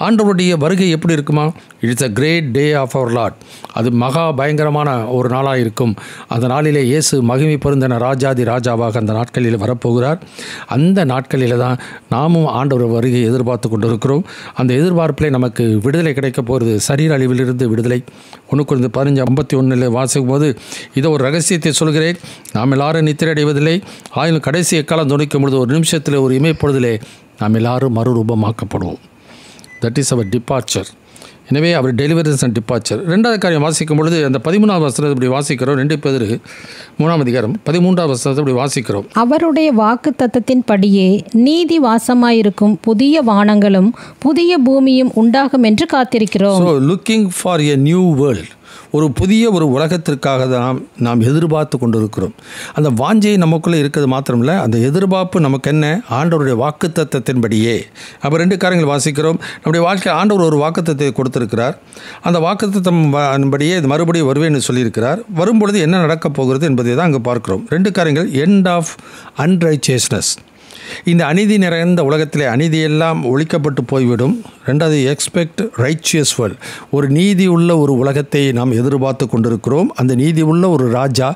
ஆண்டவருடைய வருகை எப்படி இருக்குமா? It's a great day of our lord. அது மகா பயங்கரமான ஒரு நாளாக இருக்கும். அந்த நாளிலே இயேசு மகிமை பொருந்தின ராஜாதி ராஜாவாக அந்த நாட்களில் வரப்போகிறார். அந்த நாட்களில் தான் நாமும் ஆண்டவர் வருகையை எதிர்பார்த்து கொண்டிருக்கிறோம். அந்த எதிர்பார்ப்பிலே நமக்கு விடுதலை கிடைக்க போகிறது. சரீர அழிவிலிருந்து விடுதலை. 1 Corinthians 15:51 வாசிக்கும் போது, இதோ ஒரு ரகசியத்தை சொல்கிறேன், நாம் எல்லாரும் நித்திரை அடைவதில்லை, ஆயினும் கடைசி எக்காலம் துணிக்கும் பொழுது ஒரு நிமிஷத்தில் ஒரு இமைப்பொழுதிலே நாம் எல்லாரும் மறுரூபமாக்கப்படுவோம். That is our departure. எனவே அவர் டெலிவரன்ஸ் அண்ட் டிபார்ச்சர். 2வது காரியம் வாசிக்கும் பொழுது அந்த 13 இப்படி வாசிக்கிறோம். 2 பேதுரு 3 13 இப்படி வாசிக்கிறோம். அவருடைய வாக்கு தத்தத்தின் படியே நீதி வாசமாயிருக்கும் புதிய வானங்களும் புதிய பூமியும் உண்டாகும் என்று காத்திருக்கிறோம். So looking for a new world, ஒரு புதிய ஒரு உலகத்திற்காக தான் நாம் எதிர்பார்த்து கொண்டிருக்கிறோம். அந்த வாஞ்சை நமக்குள்ளே இருக்கிறது மாத்திரமில்லை, அந்த எதிர்பார்ப்பு நமக்கு என்ன? ஆண்டவருடைய வாக்குத்தத்தத்தின்படியே. அப்போ 2 காரியங்கள் வாசிக்கிறோம். நம்முடைய வாழ்க்கையில் ஆண்டவர் ஒரு வாக்குத்தத்தை கொடுத்திருக்கிறார். அந்த வாக்குத்தத்தம் படியே இது மறுபடியும் வருவேன்னு சொல்லியிருக்கிறார். வரும்பொழுது என்ன நடக்கப் போகிறது என்பதை தான் அங்கே பார்க்கிறோம். 2 காரியங்கள், எண்ட் ஆஃப் அன்ரைச்சியஸ்னஸ். இந்த அநீதி நிறைந்த உலகத்திலே அநீதியெல்லாம் ஒழிக்கப்பட்டு போய்விடும். 2வது, எக்ஸ்பெக்ட் ரைச்சியஸ் வேர்ல்ட். ஒரு நீதி உள்ள ஒரு உலகத்தை நாம் எதிர்பார்த்து கொண்டிருக்கிறோம். அந்த நீதி உள்ள ஒரு ராஜா,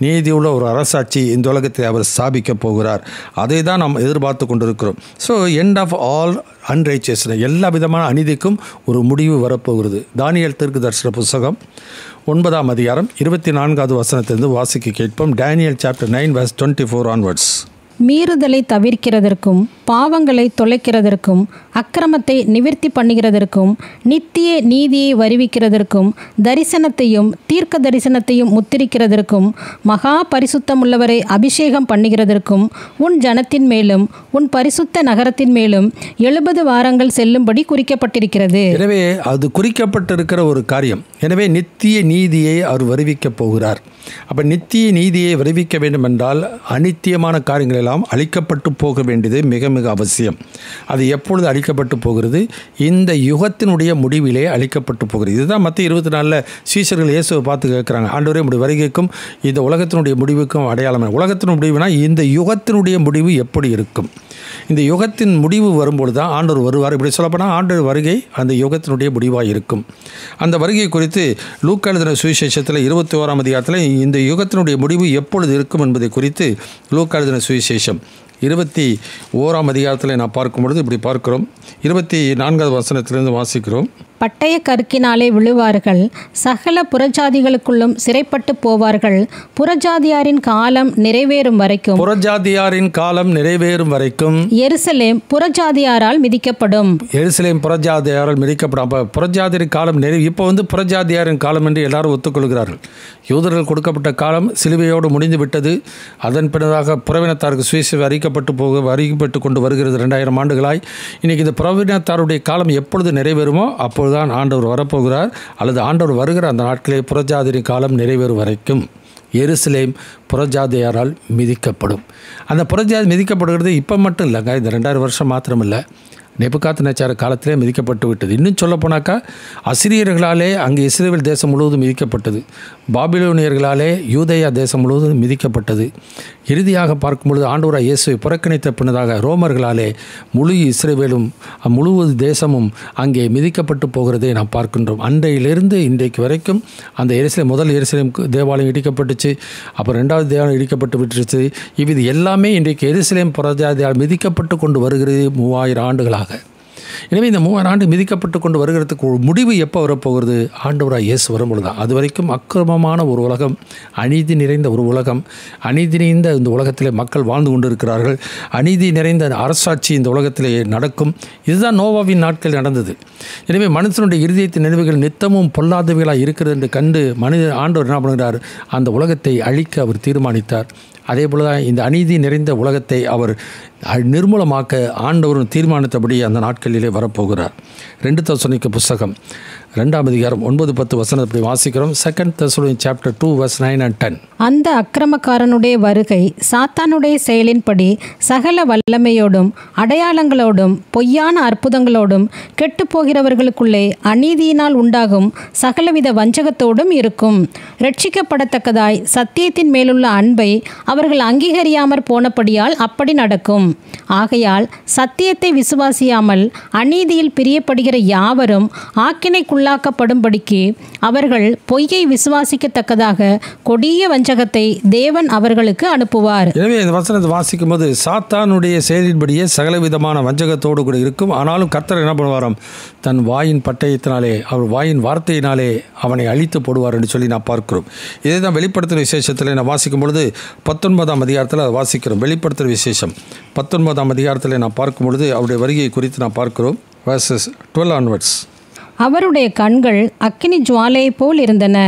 நீதி உள்ள ஒரு அரசாட்சி இந்த உலகத்தை அவர் ஸ்தாபிக்கப் போகிறார். அதை தான் நாம் எதிர்பார்த்து கொண்டிருக்கிறோம். So end of all unrighteousness, எல்லா விதமான அநீதிக்கும் ஒரு முடிவு வரப்போகிறது. தானியேல் தீர்க்கதரிசன புத்தகம் 9ஆம் அதிகாரம் 24வது வசனத்திலிருந்து வாசிக்க கேட்போம். Daniel chapter 9 verse 24 onwards. மீறுதலை தவிர்க்கிறதற்கும் பாவங்களை தொலைக்கிறதற்கும் அக்கிரமத்தை நிவர்த்தி பண்ணுகிறதற்கும் நித்திய நீதியை வருவிக்கிறதற்கும் தரிசனத்தையும் தீர்க்க தரிசனத்தையும் முத்திரிக்கிறதற்கும் மகா பரிசுத்தமுள்ளவரை அபிஷேகம் பண்ணுகிறதற்கும் உன் ஜனத்தின் மேலும் உன் பரிசுத்த நகரத்தின் மேலும் 70 வாரங்கள் செல்லும்படி குறிக்கப்பட்டிருக்கிறது. எனவே அது குறிக்கப்பட்டிருக்கிற ஒரு காரியம். எனவே நித்திய நீதியை அவர் வருவிக்கப் போகிறார். அப்போ நித்திய நீதியை வருவிக்க வேண்டும் என்றால் அநித்தியமான காரியங்கள் எல்லாம் அழிக்கப்பட்டு போக வேண்டியது மிக மிக அவசியம். அது எப்பொழுது அழிக்கப்பட்டு போகிறது? இந்த யுகத்தினுடைய முடிவிலே அழிக்கப்பட்டு போகிறது. இதுதான் மத்திய 24 சீஷர்கள் இயேசுவை பார்த்து கேட்குறாங்க, ஆண்டவரே உடைய வருகைக்கும் இந்த உலகத்தினுடைய முடிவுக்கும் அடையாளம். உலகத்தினுடைய முடிவுனா இந்த யுகத்தினுடைய முடிவு எப்படி இருக்கும்? இந்த யுகத்தின் முடிவு வரும்பொழுது தான் ஆண்டவர் வருவார். இப்படி சொல்லப்போனால் ஆண்டவர் வருகை அந்த யுகத்தினுடைய முடிவாக இருக்கும். அந்த வருகை குறித்து லூக்கா எழுதின சுவிசேஷத்தில் 21ஆம் அதிகாரத்தில் இந்த யுகத்தினுடைய முடிவு எப்பொழுது இருக்கும் என்பதை குறித்து லூக்கா எழுதின சுவிசேஷம் 21ஆம் அதிகாரத்தில் நான் பார்க்கும்பொழுது இப்படி பார்க்கிறோம். 24வது வசனத்திலிருந்து வாசிக்கிறோம். பட்டய கருக்கினாலே விழுவார்கள், சகல புறஜாதிகளுக்குள்ளும் சிறைப்பட்டு போவார்கள், புறஜாதியாரின் காலம் நிறைவேறும் வரைக்கும். புறஜாதியாரின் காலம் நிறைவேறும் வரைக்கும் எருசலேம் புறஜாதியாரால் மிதிக்கப்படும். எருசலேம் புறஜாதியாரால் மிதிக்கப்படும். அப்போ புறஜாதியாரின் காலம் இப்போ புறஜாதியாரின் காலம் என்று எல்லாரும் ஒத்துக்கொள்கிறார்கள். யூதர்கள் கொடுக்கப்பட்ட காலம் சிலுவையோடு முடிந்து விட்டது. அதன் பின்னதாக புறவினத்தாருக்கு சுவிசேஷம் அறிவிக்கப்பட்டது. அறிவிக்கப்பட்டு கொண்டு வருகிறது 2000 ஆண்டுகளாய். இன்றைக்கி இந்த புறவினத்தாருடைய காலம் எப்பொழுது நிறைவேறுமோ அப்பொழுதுதான் ஆண்டவர் வரப்போகிறார், அல்லது ஆண்டவர் வருகிற அந்த நாட்களே புறஜாதியின் காலம் நிறைவேறும் வரைக்கும் எருசலேம் புறஜாதியாரால் மிதிக்கப்படும். அந்த புறஜாதி மிதிக்கப்படுகிறது இப்போ மட்டும் இல்லைங்க, இந்த 2000 வருஷம் மாத்திரமில்லை, நேபுகாத்நேச்சார் காலத்திலே மிதிக்கப்பட்டு விட்டது. இன்னும் சொல்ல போனாக்கா அசிரியர்களாலே அங்கே இஸ்ரவேல் தேசம் முழுவதும் மிதிக்கப்பட்டது, பாபிலோனியர்களாலே யூதேயா தேசம் முழுவதும் மிதிக்கப்பட்டது. இறுதியாக பார்க்கும் பொழுது ஆண்டவராகிய இயேசுவை புறக்கணித்த பின்னதாக ரோமர்களாலே முழு இஸ்ரவேலும் முழு தேசமும் அங்கே மிதிக்கப்பட்டு போகிறதை நாம் பார்க்கின்றோம். அன்றையிலிருந்து இன்றைக்கு வரைக்கும் அந்த எருசலேம், முதல் எருசலேம் தேவாலயம் இடிக்கப்பட்டுச்சு, அப்புறம் 2வது தேவாலயம் இடிக்கப்பட்டு விட்டுருச்சு. இது எல்லாமே இன்றைக்கு எருசலேம் புறஜாதியால் மிதிக்கப்பட்டு கொண்டு வருகிறது 3000 ஆண்டுகளாக. எனவே இந்த 3000 ஆண்டு மிதிக்கப்பட்டு கொண்டு வருகிறதுக்கு ஒரு முடிவு எப்போ வரப்போகிறது? ஆண்டவராகிய இயேசு வரும்பொழுது தான். அது வரைக்கும் அக்கிரமமான ஒரு உலகம், அநீதி நிறைந்த ஒரு உலகம், அநீதி நிறைந்த இந்த உலகத்திலே மக்கள் வாழ்ந்து கொண்டிருக்கிறார்கள். அநீதி நிறைந்த அரசாட்சி இந்த உலகத்திலே நடக்கும். இதுதான் நோவாவின் நாட்கள் நடந்தது. எனவே மனுஷனுடைய இருதயத்தின் நினைவுகள் நித்தமும் பொல்லாதவைகளாக இருக்கிறது என்று கண்டு ஆண்டவர் என்ன பண்ணுகிறார்? அந்த உலகத்தை அழிக்க அவர் தீர்மானித்தார். அதே போல தான் இந்த அநீதி நிறைந்த உலகத்தை அவர் நிர்மூலமாக்க ஆண்டவரும் தீர்மானித்தபடி அந்த நாட்களிலே வரப்போகிறார். 2 தெசலோனிக்கேயர் புத்தகம் 2ஆம் அதிகாரம் 9-10 வசனத்தை வாசிக்கிறோம். 2 தெசலோனிக்கேயர் சாப்டர் 2 verse 9 and 10. அந்த அக்கிரமக்காரனுடைய வருகை சாத்தானுடைய செயலின்படி சகல வல்லமையோடும் அடையாளங்களோடும் பொய்யான அற்புதங்களோடும் கெட்டுப்போகிறவர்களுக்குள்ளே அநீதியினால் உண்டாகும் சகலவித வஞ்சகத்தோடும் இருக்கும். ரட்சிக்கப்படத்தக்கதாய் சத்தியத்தின் மேலுள்ள அன்பை அவர்கள் அங்கீகரியாமற் போனபடியால் அப்படி நடக்கும். ஆகையால் சத்தியத்தை விசுவாசியாமல் அநீதியில் பிரியப்படுகிற யாவரும் ஆக்கினைக்குள்ளாக்கப்படும்படிக்கு அவர்கள் பொய்யை விசுவாசிக்கத்தக்கதாக கொடிய வஞ்சகத்தை தேவன் அவர்களுக்கு அனுப்புவார். எனவே இந்த வசனத்தை வாசிக்கும் போது சாத்தானுடைய செயலின்படியே சகலவிதமான வஞ்சகத்தோடு கூட இருக்கும். ஆனாலும் கர்த்தர் என்ன பண்ணுவாராம்? தன் வாயின் பட்டயத்தினாலே, அவர் வாயின் வார்த்தையினாலே அவனை அழித்து போடுவார் என்று சொல்லி நான் பார்க்கிறோம். இதே தான் வெளிப்படுத்தின விசேஷத்தில் நான் வாசிக்கும் பொழுது 19ஆம் அதிகாரத்தில் அதை வாசிக்கிறோம். வெளிப்படுத்தின விசேஷம் 19ஆம் அதிகாரத்தில் நான் பார்க்கும் பொழுது அவருடைய வருகையை குறித்து நான் பார்க்கிறோம். verses 12 onwards. அவருடைய கண்கள் அக்கினி ஜுவாலையைப் போல் இருந்தன.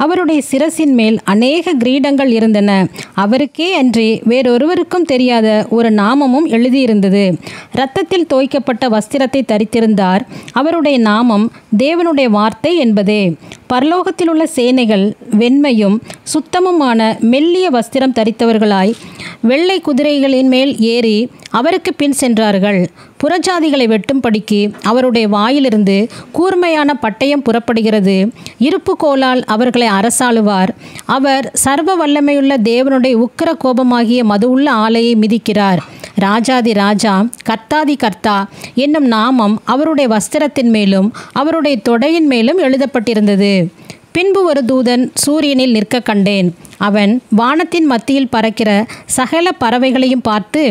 அவருடைய சிரசின் மேல் அநேக கிரீடங்கள் இருந்தன. அவருக்கே அன்றி வேறொருவருக்கும் தெரியாத ஒரு நாமமும் எழுதியிருந்தது. இரத்தத்தில் தோய்க்கப்பட்ட வஸ்திரத்தை தரித்திருந்தார். அவருடைய நாமம் தேவனுடைய வார்த்தை என்பதே. பரலோகத்தில் உள்ள சேனைகள் வெண்மையும் சுத்தமுமான மெல்லிய வஸ்திரம் தரித்தவர்களாய் வெள்ளை குதிரைகளின் மேல் ஏறி அவருக்கு பின் சென்றார்கள். புறஜாதிகளை வெட்டும்படிக்கு அவருடைய வாயிலிருந்து கூர்மையான பட்டயம் புறப்படுகிறது. இருப்பு கோலால் அவர்களை அரசாளுவார். அவர் சர்வ வல்லமையுள்ள தேவனுடைய உக்கிர கோபமாகிய மதுவுள்ள ஆலையை மிதிக்கிறார். ராஜாதி ராஜா, கர்த்தாதி கர்த்தா என்னும் நாமம் அவருடைய வஸ்திரத்தின் மேலும் அவருடைய தொடையின் மேலும் எழுதப்பட்டிருந்தது. பின்பு ஒரு தூதன் சூரியனில் நிற்க கண்டேன். அவன் வானத்தின் மத்தியில் பறக்கிற சகல பறவைகளையும் பார்த்து,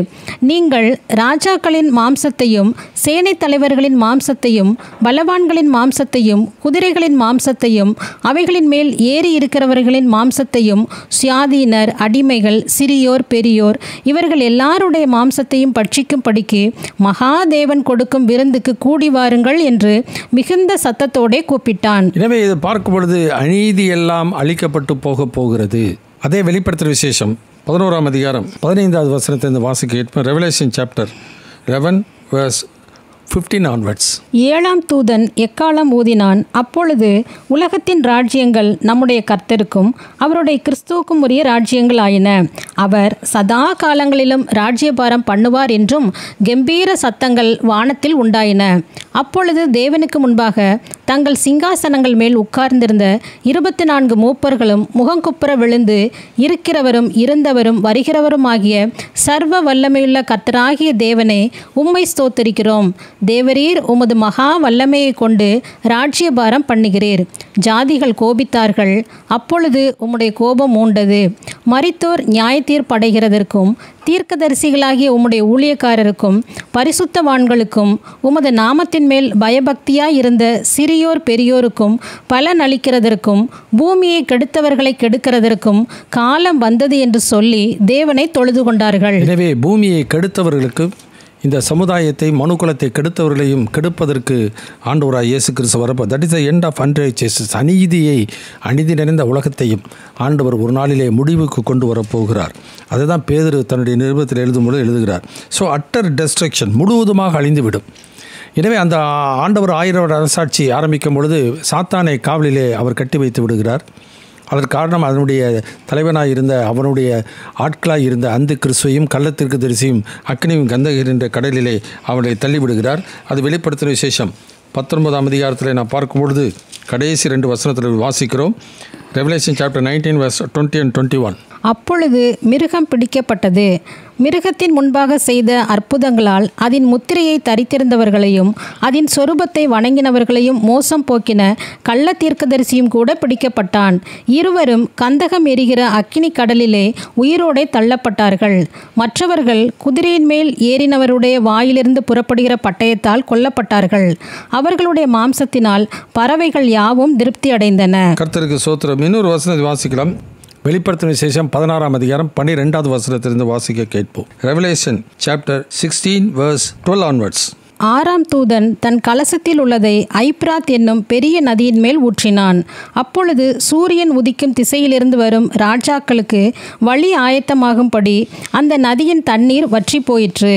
நீங்கள் ராஜாக்களின் மாம்சத்தையும் சேனை தலைவர்களின் மாம்சத்தையும் பலவான்களின் மாம்சத்தையும் குதிரைகளின் மாம்சத்தையும் அவைகளின் மேல் ஏறி இருக்கிறவர்களின் மாம்சத்தையும் சுயாதீனர், அடிமைகள், சிறியோர், பெரியோர் இவர்கள் எல்லாருடைய மாம்சத்தையும் பட்சிக்கும்படிக்கு மகாதேவன் கொடுக்கும் விருந்துக்கு கூடி வாருங்கள் என்று மிகுந்த சத்தத்தோடே கூப்பிட்டான். எனவே இது பார்க்கும் பொழுது அநீதி எல்லாம் அழிக்கப்பட்டு போகிறது. அதே வெளிப்படுத்துகிற விசேஷம் 11ஆம் அதிகாரம் 15வது வசனத்தை வாசிக்க கேட்போம். Revelation chapter 11 verse 15 onwards. 7ஆம் தூதன் எக்காளம் ஊதினான். அப்பொழுது உலகத்தின் ராஜ்யங்கள் நம்முடைய கர்த்தருக்கும் அவருடைய கிறிஸ்துவுக்கும் உரிய ராஜ்யங்கள் ஆயின. அவர் சதா காலங்களிலும் ராஜ்யபாரம் பண்ணுவார் என்றும் கம்பீர சத்தங்கள் வானத்தில் உண்டாயின. அப்பொழுது தேவனுக்கு முன்பாக தங்கள் சிங்காசனங்கள் மேல் உட்கார்ந்திருந்த 24 மூப்பர்களும் முகங்குப்புற விழுந்து, இருக்கிறவரும் இருந்தவரும் வருகிறவருமாகிய சர்வ வல்லமையுள்ள கர்த்தராகிய தேவனே, உம்மை ஸ்தோத்திரிக்கிறோம். தேவரீர் உமது மகா வல்லமையை கொண்டு ராஜ்யபாரம் பண்ணுகிறீர். ஜாதிகள் கோபித்தார்கள், அப்பொழுது உம்முடைய கோபம் மூண்டது. மரித்தோர் நியாயத்தீர்ப்படைகிறதற்கும் தீர்க்கதரிசிகளாகிய உம்முடைய ஊழியக்காரருக்கும் பரிசுத்தவான்களுக்கும் உமது நாமத்தின் மேல் பயபக்தியாய் இருந்த சிறியோர் பெரியோருக்கும் பலன் அளிக்கிறதற்கும் பூமியை கெடுத்தவர்களை கெடுக்கிறதற்கும் காலம் வந்தது என்று சொல்லி தேவனை தொழுது கொண்டார்கள். எனவே பூமியை கெடுத்தவர்களுக்கு இந்த சமுதாயத்தை மனுக்குலத்தை கெடுத்தவர்களையும் கெடுப்பதற்கு ஆண்டவராய் இயேசு கிறிஸ்து வரப்போ that is the end of unrighteousness. அநீதி நிறைந்த உலகத்தையும் ஆண்டவர் ஒரு நாளிலே முடிவுக்கு கொண்டு வரப்போகிறார். அதுதான் பேதுரு தன்னுடைய நிருபத்தில் எழுதும்போது எழுதுகிறார். ஸோ அட்டர் டெஸ்ட்ரக்ஷன், முழுவதுமாக அழிந்துவிடும். எனவே அந்த ஆண்டவர் 1000 வருட அரசாட்சி ஆரம்பிக்கும் பொழுது சாத்தானை காவலிலே அவர் கட்டி வைத்து விடுகிறார். அதற்கு காரணம் அதனுடைய தலைவனாக இருந்த அவனுடைய ஆட்களாக இருந்த அந்த கிறிஸ்துவையும் கள்ளத்திற்கு தரிசியும் அக்னியும் கந்தகர் என்ற கடலிலே அவனை தள்ளிவிடுகிறார். அது வெளிப்படுத்தின விசேஷம் 19ஆம் அதிகாரத்தில் நான் பார்க்கும்பொழுது கடைசி 2 வசனத்தில் வாசிக்கிறோம். Revelation chapter 19 verse 20 and 21. அப்பொழுது மிருகம் பிடிக்கப்பட்டது. மிருகத்தின் முன்பாக செய்த அற்புதங்களால் அதன் முத்திரையை தரித்திருந்தவர்களையும் அதன் சொரூபத்தை வணங்கினவர்களையும் மோசம் போக்கின கள்ள தீர்க்கதரிசியும் கூட பிடிக்கப்பட்டான். இருவரும் கந்தகம் எரிகிற அக்கினி கடலிலே உயிரோடே தள்ளப்பட்டார்கள். மற்றவர்கள் குதிரையின் மேல் ஏறினவருடைய வாயிலிருந்து புறப்படுகிற பட்டயத்தால் கொல்லப்பட்டார்கள். அவர்களுடைய மாம்சத்தினால் பறவைகள் யாவும் திருப்தி அடைந்தன. கர்த்தருக்கு ஸ்தோத்திரம். இன்னொரு வசனத்தை வாசிக்கலாம். வெளிப்படுத்தின விசேஷம் 16ஆம் அதிகாரம் 12வது வசனத்திலிருந்து வாசிக்க கேட்போம். Revelation chapter 16 verse 12 onwards. 6ஆம் தூதன் தன் கலசத்தில் உள்ளதை ஐப்ராத் என்னும் பெரிய நதியின் மேல் ஊற்றினான். அப்பொழுது சூரியன் உதிக்கும் திசையிலிருந்து வரும் ராஜாக்களுக்கு வழி ஆயத்தமாகும்படி அந்த நதியின் தண்ணீர் வற்றி போயிற்று.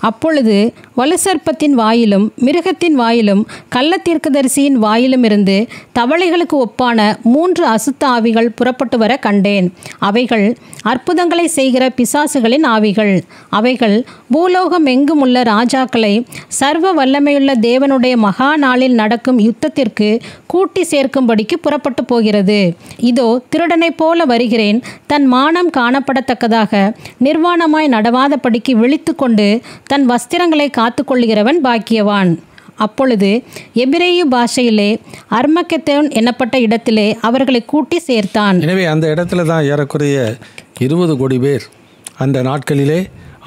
அப்பொழுது வலுசர்ப்பத்தின் வாயிலும் மிருகத்தின் வாயிலும் கள்ள தீர்க்கதரிசியின் வாயிலும் இருந்து தவளைகளுக்கு ஒப்பான 3 அசுத்த ஆவிகள் புறப்பட்டு வர கண்டேன். அவைகள் அற்புதங்களை செய்கிற பிசாசுகளின் ஆவிகள். அவைகள் பூலோகம் எங்கும் உள்ள ராஜாக்களை சர்வ வல்லமையுள்ள தேவனுடைய மகா நாளில் நடக்கும் யுத்தத்திற்கு கூட்டி சேர்க்கும்படிக்கு புறப்பட்டு போகிறது. இதோ திருடனைப் போல வருகிறேன். தன் மானம் காணப்படத்தக்கதாக நிர்வாணமாய் நடவாதபடிக்கு விழித்து கொண்டு தன் வஸ்திரங்களை காத்து கொள்ளுகிறவன் பாக்கியவான். அப்பொழுது எபிரேயு பாஷையிலே அர்மகெத்தோன் எனப்பட்ட இடத்திலே அவர்களை கூட்டி சேர்த்தான். எனவே அந்த இடத்துல தான் ஏறக்குறைய 20 கோடி பேர் அந்த நாட்களிலே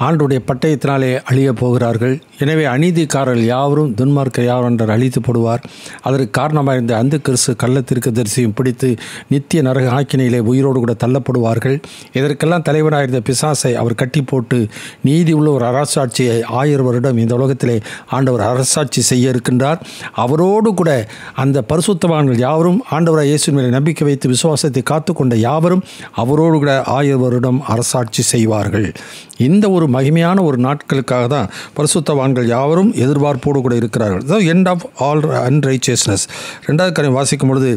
ஆண்டுடைய பட்டயத்தினாலே அழிய போகிறார்கள். எனவே அநீதிக்காரர்கள் யாவரும் துன்மார்க்க யாவர் என்றார் அழித்து போடுவார். அதற்கு காரணமாக இருந்த அந்த கிறிஸ்து கள்ளத்திற்கு தரிசியும் பிடித்து நித்திய நரக ஆக்கினையிலே உயிரோடு கூட தள்ளப்படுவார்கள். இதற்கெல்லாம் தலைவனாக இருந்த பிசாசை அவர் கட்டி போட்டு நீதி உள்ள ஒரு அரசாட்சியை 1000 வருடம் இந்த உலகத்திலே ஆண்டவர் அரசாட்சி செய்ய இருக்கின்றார். அவரோடு கூட அந்த பரிசுத்தவான்கள் யாவரும் ஆண்டவராக இயேசு மேலே நம்பிக்கை வைத்து விசுவாசத்தை காத்துக்கொண்ட யாவரும் அவரோடு கூட 1000 வருடம் அரசாட்சி செய்வார்கள். இந்த ஒரு மகிமையான ஒரு நாட்களுக்காக தான் பரிசுத்தவான்கள் யாவரும் எதிர்பார்ப்போடு கூட இருக்கிறார்கள். End of all unrighteousness. 2வது காரியம் வாசிக்கும் பொழுது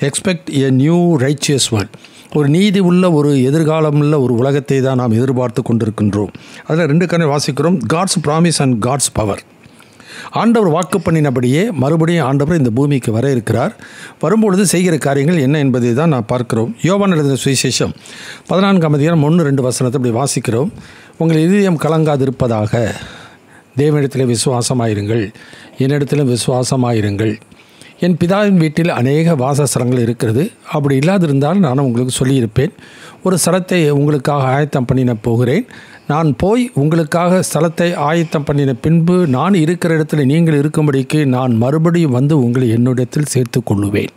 expect a new righteous world. ஒரு நீதி உள்ள ஒரு எதிர்காலம் உள்ள ஒரு உலகத்தை தான் நாம் எதிர்பார்த்து கொண்டிருக்கின்றோம். அதில் 2 காரியம் வாசிக்கிறோம். God's promise and God's power. ஆண்டவர் வாக்கு பண்ணினபடியே மறுபடியும் ஆண்டவர் இந்த பூமிக்கு வர இருக்கிறார். வரும்பொழுது செய்கிற காரியங்கள் என்ன என்பதை தான் நான் பார்க்கிறோம். யோவான் எழுதின சுவிசேஷம் 14ஆம் அதிகாரம் 1-2 வசனத்தை இப்படி வாசிக்கிறோம். உங்கள் இதயம் கலங்காதிருப்பதாக தேவனிடத்தில் விசுவாசமாயிருங்கள், என்னிடத்திலும் விசுவாசமாயிருங்கள். என் பிதாவின் வீட்டில் அநேக வாசஸ்தலங்கள் இருக்கிறது. அப்படி இல்லாதிருந்தால் நான் உங்களுக்கு சொல்லியிருப்பேன். ஒரு ஸ்தலத்தை உங்களுக்காக ஆயத்தம் பண்ணின போகிறேன். நான் போய் உங்களுக்காக ஸ்தலத்தை ஆயத்தம் பண்ணின பின்பு நான் இருக்கிற இடத்துல நீங்கள் இருக்கும்படிக்கு நான் மறுபடியும் வந்து உங்களை என்னிடத்தில் சேர்த்து கொள்ளுவேன்.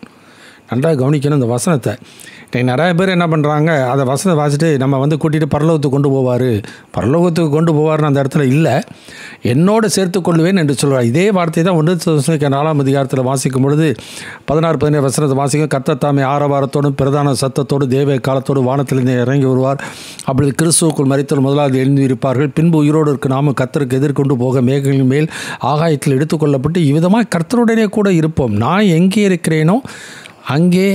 நன்றாக கவனிக்கணும் இந்த வசனத்தை. நிறைய பேர் என்ன பண்ணுறாங்க, அதை வசனத்தை வாசிட்டு நம்ம வந்து கூட்டிகிட்டு பரலோகத்துக்கு கொண்டு போவார்னு அந்த இடத்துல இல்லை, என்னோடு சேர்த்து கொள்ளுவேன் என்று சொல்வார். இதே வார்த்தை தான் 1 அதிகாரத்தில் வாசிக்கும் பொழுது 16-17 வசனத்தை வாசிக்கும். கர்த்தர் தாமே ஆரவாரத்தோடும் பிரதான சத்தத்தோடு தேவ காலத்தோடு வானத்திலிருந்து இறங்கி வருவார். அப்பொழுது கிறிஸ்துவுக்குள் மரித்தோர் முதலாவது எழுந்திருப்பார்கள். பின்பு உயிரோடு இருக்க நாம கர்த்தருக்கு எதிர்கொண்டு போக மேகங்களின் மேல் ஆகாயத்தில் எடுத்துக்கொள்ளப்பட்டு இவ்விதமாக கர்த்தருடனே கூட இருப்போம். நான் எங்கே இருக்கிறேனோ அங்கே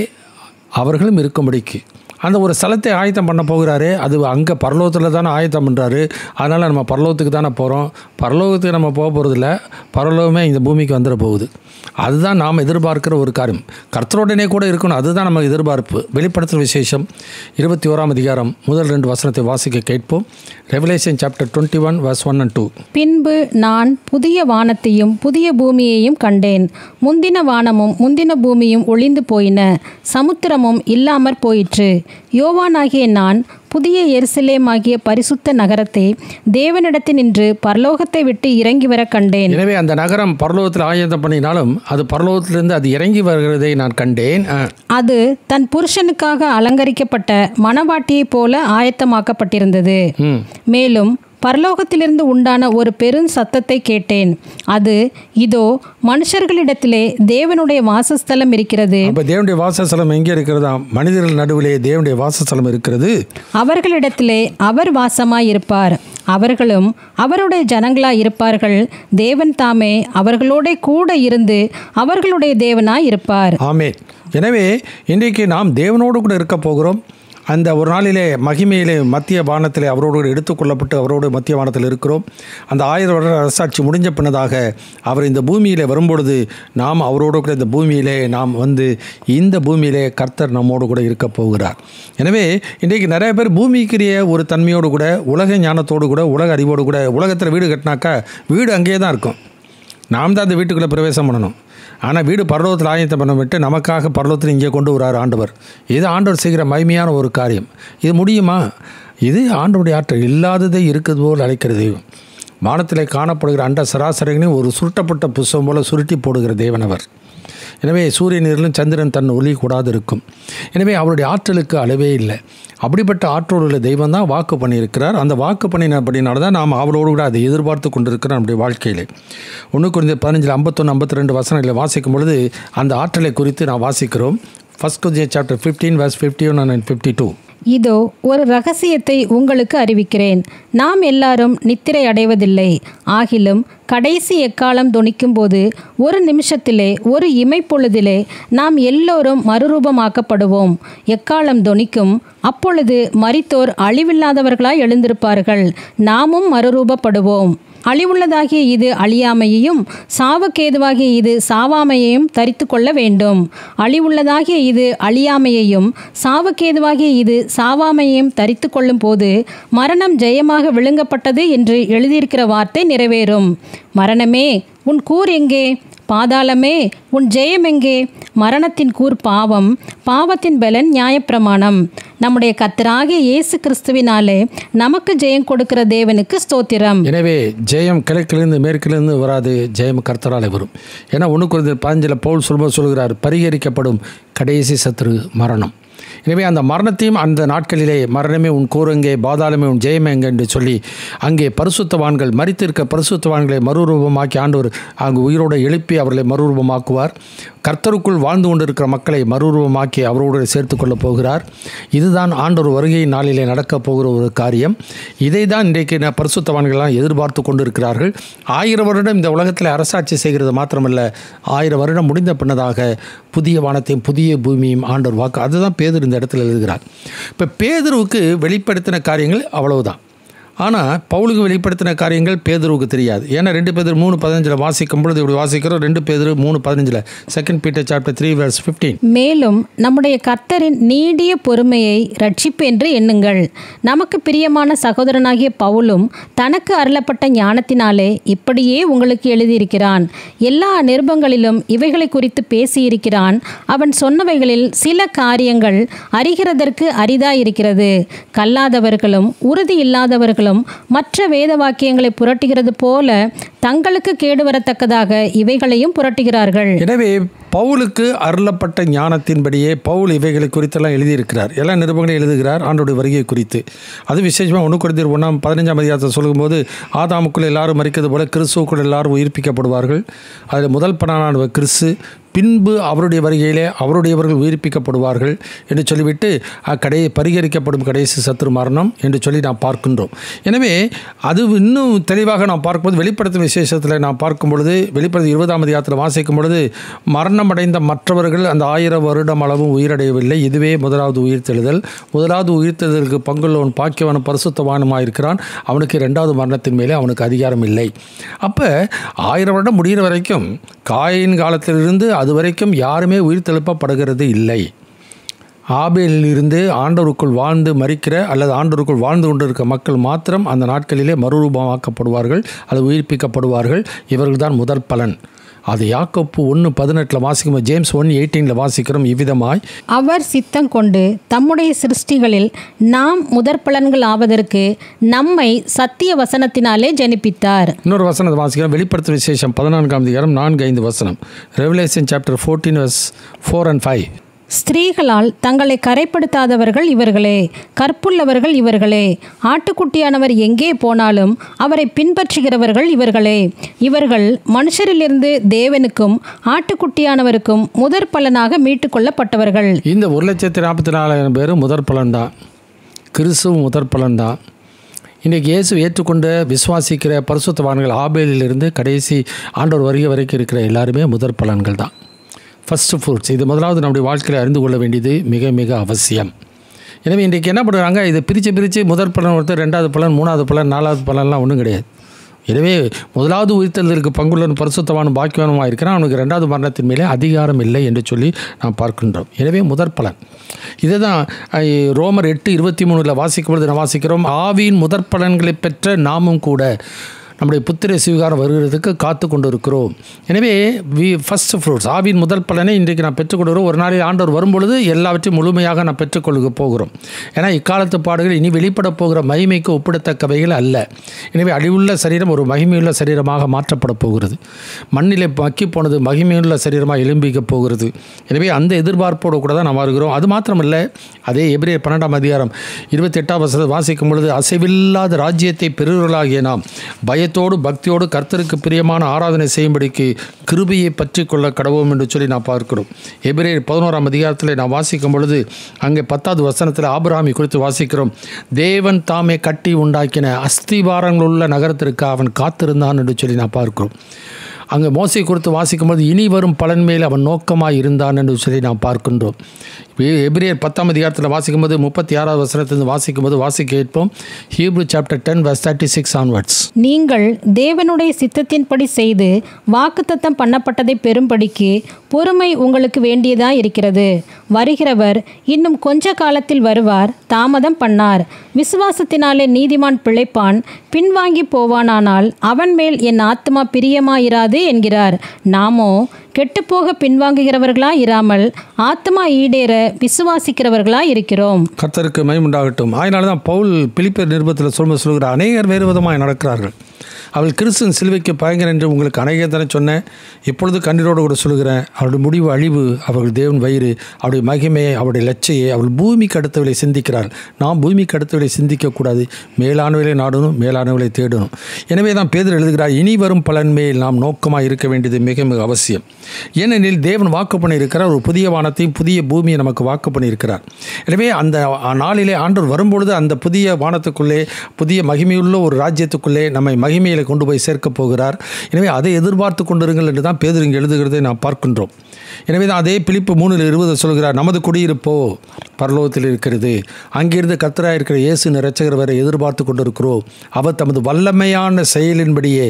அவர்களும் இருக்கும்படிக்கு அந்த ஒரு ஸ்தலத்தை ஆயத்தம் பண்ண போகிறாரு. அது அங்கே பரலோகத்தில் தானே ஆயத்தம் பண்ணுறாரு. அதனால் நம்ம பரலோகத்துக்கு தானே போகிறோம். பரலோகத்துக்கு நம்ம போக போகிறதில்ல, பரலோகமே இந்த பூமிக்கு வந்துட போகுது. அதுதான் நாம் எதிர்பார்க்கிற ஒரு காரியம். கர்த்தருடனே கூட இருக்கணும், அதுதான் நம்ம எதிர்பார்ப்பு. வெளிப்படுத்துகிற விசேஷம் 21ஆம் அதிகாரம் 1-2 வசனத்தை வாசிக்க கேட்போம். Revelation chapter 21 verse 1 and 2. பின்பு நான் புதிய வானத்தையும் புதிய பூமியையும் கண்டேன். முந்தின வானமும் முந்தின பூமியும் ஒளிந்து போயின, சமுத்திரமும் இல்லாமற் போயிற்று. யோவானாகிய நான் புதிய எருசலேமாகிய பரிசுத்த நகரத்தை தேவனிடத்தினின்று பரலோகத்தை விட்டு இறங்கி வர கண்டேன். எனவே அந்த நகரம் பரலோகத்தில் ஆயத்தம் பண்ணினாலும் அது பரலோகத்திலிருந்து அது இறங்கி வருகிறதை நான் கண்டேன். அது தன் புருஷனுக்காக அலங்கரிக்கப்பட்ட மணவாட்டியைப் போல ஆயத்தமாக்கப்பட்டிருந்தது. மேலும் பரலோகத்திலிருந்து உண்டான ஒரு பெரும் சத்தத்தை கேட்டேன். அது, இதோ மனுஷர்களிடத்திலே தேவனுடைய வாசஸ்தலம் இருக்கிறது. அப்ப தேவனுடைய வாசஸ்தலம் எங்கே இருக்கிறதா? மனிதர்கள் நடுவிலே தேவனுடைய வாசஸ்தலம் இருக்கிறது. அவர்களிடத்திலே அவர் வாசமாயிருப்பார். அவர்களும் அவருடைய ஜனங்களாய் இருப்பார்கள். தேவன் தாமே அவர்களோட கூட இருந்து அவர்களுடைய தேவனாய் இருப்பார். ஆமென். எனவே இன்றைக்கு நாம் தேவனோடு கூட இருக்க போகிறோம். அந்த ஒரு நாளிலே மகிமையிலே மத்திய வானத்திலே அவரோடு எடுத்துக்கொள்ளப்பட்டு அவரோடு மத்திய வானத்தில் இருக்கிறோம். அந்த 1000 வருட அரசாட்சி முடிஞ்ச பின்னதாக அவர் இந்த பூமியிலே வரும்பொழுது நாம் அவரோடு கூட இந்த பூமியிலே நாம் இந்த பூமியிலே கர்த்தர் நம்மோடு கூட இருக்க போகிறார். எனவே இன்றைக்கு நிறைய பேர் பூமிக்குரிய ஒரு தன்மையோடு கூட உலக ஞானத்தோடு கூட உலக அறிவோடு கூட உலகத்தில் வீடு கட்டினாக்கா வீடு அங்கேயே தான் இருக்கும். நாம் தான் அந்த வீட்டுக்குள்ளே பிரவேசம் பண்ணணும். ஆனால் வீடு பரலோகத்தில் ஆயத்தம் பண்ண விட்டு நமக்காக பரலோகத்தில் இங்கே கொண்டு வரார் ஆண்டவர். இது ஆண்டவர் செய்கிற மகிமையான ஒரு காரியம். இது முடியுமா? இது ஆண்டவருடைய ஆற்றல். இல்லாததை இருக்கிறது போல் அழைக்கிற தெய்வம். வானத்திலே காணப்படுகிற அண்ட சராசரிகளையும் ஒரு சுருட்டப்பட்ட புஸ்தகம் போல சுருட்டி போடுகிற தேவன் அவர். எனவே சூரியனிலும் சந்திரன் தன் ஒளி கூடாது இருக்கும். எனவே அவருடைய ஆற்றலுக்கு அளவே இல்லை. அப்படிப்பட்ட ஆற்றலுள்ள தெய்வம் தான் வாக்கு பண்ணியிருக்கிறார். அந்த வாக்கு பண்ணினபடினால தான் நாம் அவரோடு கூட அதை எதிர்பார்த்து கொண்டிருக்கிறோம் நம்முடைய வாழ்க்கையில். 1 Corinthians 15 51 52 வசனங்களை வாசிக்கும் பொழுது அந்த ஆற்றலை குறித்து நாம் வாசிக்கிறோம். 1 Corinthians chapter 15 verse 51 and 52. இதோ ஒரு இரகசியத்தை உங்களுக்கு அறிவிக்கிறேன். நாம் எல்லாரும் நித்திரை அடைவதில்லை. ஆகிலும் கடைசி எக்காலம் தொனிக்கும்போது ஒரு நிமிஷத்திலே ஒரு இமைப்பொழுதிலே நாம் எல்லோரும் மறுரூபமாக்கப்படுவோம். எக்காலம் தொனிக்கும். அப்பொழுது மரித்தோர் அழிவில்லாதவர்களாய் எழுந்திருப்பார்கள். நாமும் மறுரூபப்படுவோம். அழிவுள்ளதாகிய இது அழியாமையையும் சாவுக்கேதுவாகிய இது சாவாமையையும் தரித்து கொள்ள வேண்டும். அழிவுள்ளதாகிய இது அழியாமையையும் சாவுக்கேதுவாகிய இது சாவாமையையும் தரித்து கொள்ளும் போது மரணம் ஜெயமாக விழுங்கப்பட்டது என்று எழுதியிருக்கிற வார்த்தை நிறைவேறும். மரணமே, உன் கூர் எங்கே? பாதாளமே, உன் ஜெயம் எங்கே? மரணத்தின் கூர் பாவம், பாவத்தின் பலன் நியாயப்பிரமாணம். நம்முடைய கர்த்தராகிய இயேசு கிறிஸ்துவினாலே நமக்கு ஜெயம் கொடுக்கிற தேவனுக்கு ஸ்தோத்திரம். எனவே ஜெயம் கிழக்கிலிருந்து மேற்கிலிருந்து வராது, ஜெயம் கர்த்தராலே வரும். ஏன்னா 1 Corinthians 15 பவுல் சொல்கிறார், பரிகரிக்கப்படும் கடைசி சத்துரு மரணம். எனவே அந்த மரணத்தையும் அந்த நாட்களிலே மரணமே உன் கூரெங்கே, பாதாளமே உன் ஜெயமெங்க என்று சொல்லி அங்கே பரிசுத்தவான்கள் மரித்திருக்க பரிசுத்தவான்களை மறுரூபமாக்கி ஆண்டவர் அங்கு உயிரோடு எழுப்பி அவர்களை மறுரூபமாக்குவார். கர்த்தருக்குள் வாழ்ந்து கொண்டிருக்கிற மக்களை மறுரூபமாக்கி அவரோடு சேர்த்து கொள்ளப் போகிறார். இதுதான் ஆண்டவர் வருகை நாளிலே நடக்கப் போகிற ஒரு காரியம். இதை தான் இன்றைக்கு பரிசுத்தவான்கள்லாம் எதிர்பார்த்து கொண்டிருக்கிறார்கள். 1000 வருடம் இந்த உலகத்தில் அரசாட்சி செய்கிறது மாத்திரமல்ல, 1000 வருடம் முடிந்த பின்னதாக புதிய வானத்தையும் புதிய பூமியும் ஆண்டவர் வாக்கு. அதுதான் பேதுரு இந்த இடத்துல எழுதுகிறார். இப்போ பேதுருவுக்கு வெளிப்படுத்தின காரியங்கள் அவ்வளவுதான். ஆனால் பவுலுக்கு வெளிப்படுத்தின காரியங்கள் பேதுருவுக்கு தெரியாது. ஏன்னா 2 Peter 3:15 வாசிக்கும் பொழுது இப்படி வாசிக்கிறோம். 2 Peter 3:15 2 Peter chapter 3 verse 15. மேலும் நம்முடைய கர்த்தரின் நீடிய பொறுமையை ரட்சிப்பு என்று எண்ணுங்கள். நமக்கு பிரியமான சகோதரனாகிய பவுலும் தனக்கு அருளப்பட்ட ஞானத்தினாலே இப்படியே உங்களுக்கு எழுதியிருக்கிறான். எல்லா நிருபங்களிலும் இவைகளை குறித்து பேசியிருக்கிறான். அவன் சொன்னவைகளில் சில காரியங்கள் அறிகிறதற்கு அரிதாயிருக்கிறது. கல்லாதவர்களும் உறுதி இல்லாதவர்களும் மற்ற வேத வாக்கியங்களை புரட்டுகிறது போல தங்களுக்கு கேடு வரத்தக்கதாக இவைகளையும் புரட்டுகிறார்கள். எனவே பவுலுக்கு அருளப்பட்ட ஞானத்தின்படியே பவுல் இவைகளை குறித்தெல்லாம் எழுதியிருக்கிறார். எல்லா நிருபங்களையும் எழுதுகிறார் ஆண்டோடைய வருகை குறித்து. அது விசேஷமாக 1 Corinthians 1:15 சொல்லும்போது ஆதாமுக்குள் எல்லாரும் மரிக்கிறது போல கிறிஸ்துவுக்குள் எல்லாரும் உயிர்ப்பிக்கப்படுவார்கள். அதில் முதல் பலனானவர் கிறிஸ்து, பின்பு அவருடைய வருகையிலே அவருடையவர்கள் உயிர்ப்பிக்கப்படுவார்கள் என்று சொல்லிவிட்டு பரிகரிக்கப்படும் கடைசி சத்துரு மரணம் என்று சொல்லி நாம் பார்க்கின்றோம். எனவே அது இன்னும் தெளிவாக நாம் பார்க்கும்போது வெளிப்படுத்தும் விசேஷத்தில் நாம் பார்க்கும் பொழுது வெளிப்படுத்தும் 20ஆம் அதிகாரத்தில் வாசிக்கும் பொழுது மரணமடைந்த மற்றவர்கள் அந்த 1000 வருடம் அளவும் உயிரடையவில்லை. இதுவே முதலாவது உயிர்த்தெழுதல். முதலாவது உயிர்த்தெழுதலுக்கு பங்குள்ளவன் பாக்கியவனும் பரிசுத்தவானுமாக இருக்கிறான். அவனுக்கு 2வது மரணத்தின் மேலே அவனுக்கு அதிகாரம் இல்லை. அப்போ 1000 வருடம் முடிகிற வரைக்கும் காயின் காலத்திலிருந்து அது வரைக்கும் யாருமே உயிர்த்தெழுப்பப்படுகிறது இல்லை. ஆபேலிலிருந்து ஆண்டவருக்குள் வாழ்ந்து மரிக்கிற அல்லது ஆண்டவருக்குள் வாழ்ந்து கொண்டிருக்க மக்கள் மாத்திரம் அந்த நாட்களிலே மறுரூபமாக்கப்படுவார்கள், அது உயிர்ப்பிக்கப்படுவார்கள். இவர்கள் தான் முதல் பலன். அது யாக்கோப்பு 1:18 வாசிக்கும், ஜேம்ஸ் 1:18 வாசிக்கிறோம் இவ்விதமாய், அவர் சித்தம் கொண்டு தம்முடைய சிருஷ்டிகளில் நாம் முதற் பலன்கள் ஆவதற்கு நம்மை சத்திய வசனத்தினாலே ஜனிப்பித்தார். இன்னொரு வசனத்தை வாசிக்கிறோம், வெளிப்படுத்தும் விசேஷம் 14ஆம் அதிகாரம் 4-5 வசனம், ரெவலேஷன் சாப்டர் 14 verse 4 and 5. ஸ்திரீகளால் தங்களை கரைப்படுத்தாதவர்கள் இவர்களே, கற்புள்ளவர்கள் இவர்களே. ஆட்டுக்குட்டியானவர் எங்கே போனாலும் அவரை பின்பற்றுகிறவர்கள் இவர்களே. இவர்கள் மனுஷரிலிருந்து தேவனுக்கும் ஆட்டுக்குட்டியானவருக்கும் முதற் பலனாக மீட்டு கொள்ளப்பட்டவர்கள். இந்த 1,44,000 பேர் முதற் பலன்தான், கிறிஸ்துவும் முதற் பலன்தான். இன்றைக்கி இயேசு ஏற்றுக்கொண்ட விசுவாசிக்கிற பரிசுத்தவான்கள் ஆபேலிலிருந்து கடைசி ஆண்டவர் வருகை வரைக்கும் இருக்கிற எல்லாருமே முதற் பலன்கள் தான், ஃபஸ்ட்டு ஃப்ரூட்ஸ். இது முதலாவது நம்முடைய வாழ்க்கையில் அறிந்து கொள்ள வேண்டியது மிக மிக அவசியம். எனவே இன்றைக்கி என்ன பண்ணுறாங்க, இதை பிரித்து முதற் பலன் ஒருத்தர், 2வது பலன், 3வது பலன், 4வது பலன்லாம் ஒன்றும் கிடையாது. எனவே முதலாவது உயிர்த்தெழுதலுக்கு பங்குள்ள பரிசுத்தவானும் பாக்கியவானுமாக இருக்கிறான், அவனுக்கு 2வது மரணத்தின் மேலே அதிகாரம் இல்லை என்று சொல்லி நாம் பார்க்கின்றோம். எனவே முதற் பலன் இதை தான் ரோமர் 8:23 வாசிக்கும் பொழுது நான் வாசிக்கிறோம், ஆவியின் முதற் பலன்களை பெற்ற நாமும் கூட நம்முடைய புத்திர சுவீகாரம் வருகிறதுக்கு காத்து கொண்டு இருக்கிறோம். எனவே ஃபஸ்ட் ஃப்ரூட்ஸ், ஆவியின் முதல் பலனை இன்றைக்கு நான் பெற்றுக்கொள்கிறோம். ஒரு நாளில் ஆண்டவர் வரும்பொழுது எல்லாவற்றையும் முழுமையாக நான் பெற்றுக்கொள்ள போகிறோம். ஏன்னா இக்காலத்து பாடுகள் இனி வெளிப்பட போகிற மகிமைக்கு ஒப்பிடத்தக்கவைகள் அல்ல. எனவே அழிவுள்ள சரீரம் ஒரு மகிமையுள்ள சரீரமாக மாற்றப்பட போகிறது. மண்ணிலே மக்கி போனது மகிமையுள்ள சரீரமாக எழும்பிக்க போகிறது. எனவே அந்த எதிர்பார்ப்போடு கூட தான் நாம் வருகிறோம். அது மாத்திரமல்ல, அதே எபிரேயர் 12ஆம் அதிகாரம் 28ஆம் வசனத்தை வாசிக்கும் பொழுது, அசைவில்லாத ராஜ்யத்தை பெறுவர்களாகிய நாம் பயத்தோடு பக்தியோடு கர்த்தருக்கு பிரியமான ஆராதனை செய்யும்படிக்கு கிருபையை பற்றி கொள்ள கடவோம் என்று சொல்லி நான் பார்க்கிறோம். எபிரேயர் 11ஆம் அதிகாரத்தில் நான் வாசிக்கும் பொழுது அங்கே 10வது வசனத்தில் ஆபிரகாமை குறித்து வாசிக்கிறோம். தேவன் தாமே கட்டி உண்டாக்கின அஸ்திவாரங்கள் உள்ள நகரத்திற்கு அவன் காத்திருந்தான் என்று சொல்லி நான் பார்க்கிறோம். அங்கே மோசை குறித்து வாசிக்கும்போது இனி வரும் பலன் மேல் அவன் நோக்கமாக இருந்தான் என்று சொல்லி நாம் பார்க்கின்றோம். எபிரேயர் 10ஆம் அதிகாரத்தில் வாசிக்கும்போது 36வது வசனத்திலிருந்து வாசிக்கும்போது வாசிக்க கேட்போம். Hebrew chapter 10:36 onwards. நீங்கள் தேவனுடைய சித்தத்தின்படி செய்து வாக்குத்தத்தம் பண்ணப்பட்டதை பெறும்படிக்கு பொறுமை உங்களுக்கு வேண்டியதாக இருக்கிறது. வருகிறவர் இன்னும் கொஞ்ச காலத்தில் வருவார், தாமதம் பண்ணார். விசுவாசத்தினாலே நீதிமான் பிழைப்பான், பின்வாங்கி போவானானால் அவன் மேல் என் ஆத்துமா பிரியமாயிராது என்கிறார். நாமோ கெட்டுப்போக பின்வாங்குகிறவர்களாய் இராமல் ஆத்மா ஈடேற விசுவாசிக்கிறவர்களாய் இருக்கிறோம். கர்த்தருக்கு மகிமை உண்டாகட்டும். அதனால தான் பவுல் பிலிப்பியர் நிருபத்தில் சொல்கிறார், அநேகர் வேறு விதமாய் நடக்கிறார்கள், அவள் கிறிஸ்துவின் சிலுவைக்கு பயங்கர என்று உங்களுக்கு அநேகர் தானே சொன்னேன். இப்பொழுது கண்ணீரோடு கூட சொல்கிறேன், அவருடைய முடிவு அழிவு, அவர்கள் தேவன் வயிறு, அவருடைய மகிமையை, அவருடைய லட்சையை அவள் பூமிக்கு அடுத்தவளை சிந்திக்கிறாள். நாம் பூமிக்கு அடுத்தவளை சிந்திக்கக்கூடாது, மேலானவளை நாடணும், மேலானவளை தேடணும். எனவே தான் பேதுரு எழுதுகிறார், இனி வரும் பலன் மேல் நாம் நோக்கமாக இருக்க வேண்டியது மிக மிக அவசியம். ஏனெனில் தேவன் வாக்கு பண்ணியிருக்கிறார், ஒரு புதிய வானத்தையும் புதிய பூமியை நமக்கு வாக்கு பண்ணியிருக்கிறார். எனவே அந்த நாளிலே ஆண்டவர் வரும்பொழுது அந்த புதிய வானத்துக்குள்ளே புதிய மகிமையுள்ள ஒரு ராஜ்யத்துக்குள்ளே நம்மை மகிமையில் கொண்டு போய் சேர்க்கப் போகிறார். எனவே அதை எதிர்பார்த்து கொண்டிருங்கள் என்று தான் பேதுரு இங்கே எழுதுகிறதை நாம் பார்க்கின்றோம். எனவே தான் அதே பிலிப்பு 3:20 சொல்கிறார், நமது குடியிருப்போ பரலோகத்தில் இருக்கிறது, அங்கிருந்து கர்த்தராக இருக்கிற இயேசு இரட்சகர் வரை எதிர்பார்த்து கொண்டிருக்கிறோம். அவர் தமது வல்லமையான செயலின்படியே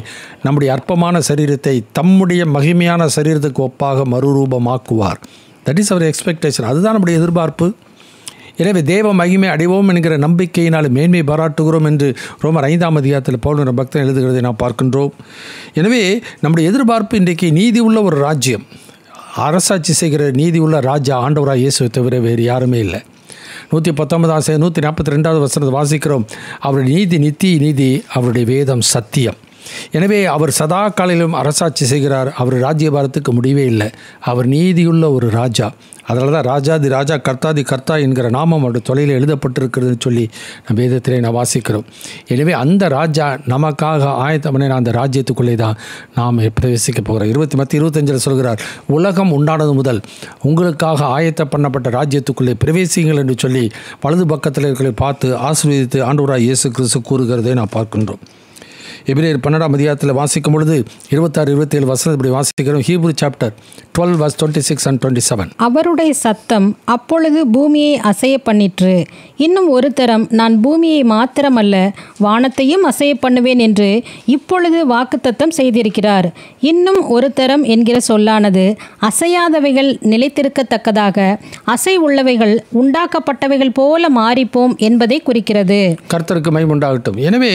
நம்முடைய அற்பமான சரீரத்தை தம்முடைய மகிமையான சரீரத்துக்கு ஒப்பாக மறுரூபமாக்குவார். That is our expectation. அதுதான் நம்முடைய எதிர்பார்ப்பு. எனவே தேவ மகிமை அடைவோம் என்கிற நம்பிக்கையினால் மேன்மை பாராட்டுகிறோம் என்று ரோமர் 5ஆம் அதிகாரத்தில் பவுல் பக்தன் எழுதுகிறதை நாம் பார்க்கின்றோம். எனவே நம்முடைய எதிர்பார்ப்பு இன்றைக்கு நீதி உள்ள ஒரு ராஜ்யம், அரசாட்சி செய்கிற நீதி உள்ள ராஜா ஆண்டவராக இயேசுவை தவிர வேறு யாருமே இல்லை. 119 142வது வசனத்தை வாசிக்கிறோம், அவருடைய நீதி நித்திய நீதி, அவருடைய வேதம் சத்தியம். எனவே அவர் சதா காலையிலும் அரசாட்சி செய்கிறார். அவர் ராஜ்யபாரத்துக்கு முடிவே இல்லை. அவர் நீதியுள்ள ஒரு ராஜா. அதனால தான் ராஜாதி ராஜா கர்த்தாதி கர்த்தா என்கிற நாமம் அவருடைய தொலையில் எழுதப்பட்டிருக்கிறதுன்னு சொல்லி நம்ம வேதத்திலே நான் வாசிக்கிறோம். எனவே அந்த ராஜா நமக்காக ஆயத்தமனை அந்த ராஜ்யத்துக்குள்ளே தான் நாம் பிரவேசிக்க போகிறோம். மத்திய 25 சொல்கிறார், உலகம் உண்டானது முதல் உங்களுக்காக ஆயத்த பண்ணப்பட்ட ராஜ்யத்துக்குள்ளே பிரவேசிங்கள் என்று சொல்லி வலது பக்கத்தில் இருக்கிற பார்த்து ஆசீர்வதித்து ஆண்டவராய் இயேசு கிறிஸ்து கூறுகிறதை நான் பார்க்கின்றோம். எபிரேயர் 12ஆம் அதிகாரத்தில் வாசிக்கும் பொழுது 26-27 வசனம் இப்படி வாசிக்கிறோம். Hebrew chapter 12:26 and 27. அவருடைய சத்தம் அப்பொழுது பூமியை அசைய பண்ணிற்று. இன்னும் ஒரு தரம் நான் பூமியை மாத்திரமல்ல வானத்தையும் அசைய பண்ணுவேன் என்று இப்பொழுது வாக்குத்தத்தம் செய்திருக்கிறார். இன்னும் ஒரு தரம் என்கிற சொல்லானது அசையாதவைகள் நிலைத்திருக்கத்தக்கதாக அசை உள்ளவைகள் உண்டாக்கப்பட்டவைகள் போல மாறிப்போம் என்பதை குறிக்கிறது. கர்த்தருக்கு மகிமை உண்டாகட்டும். எனவே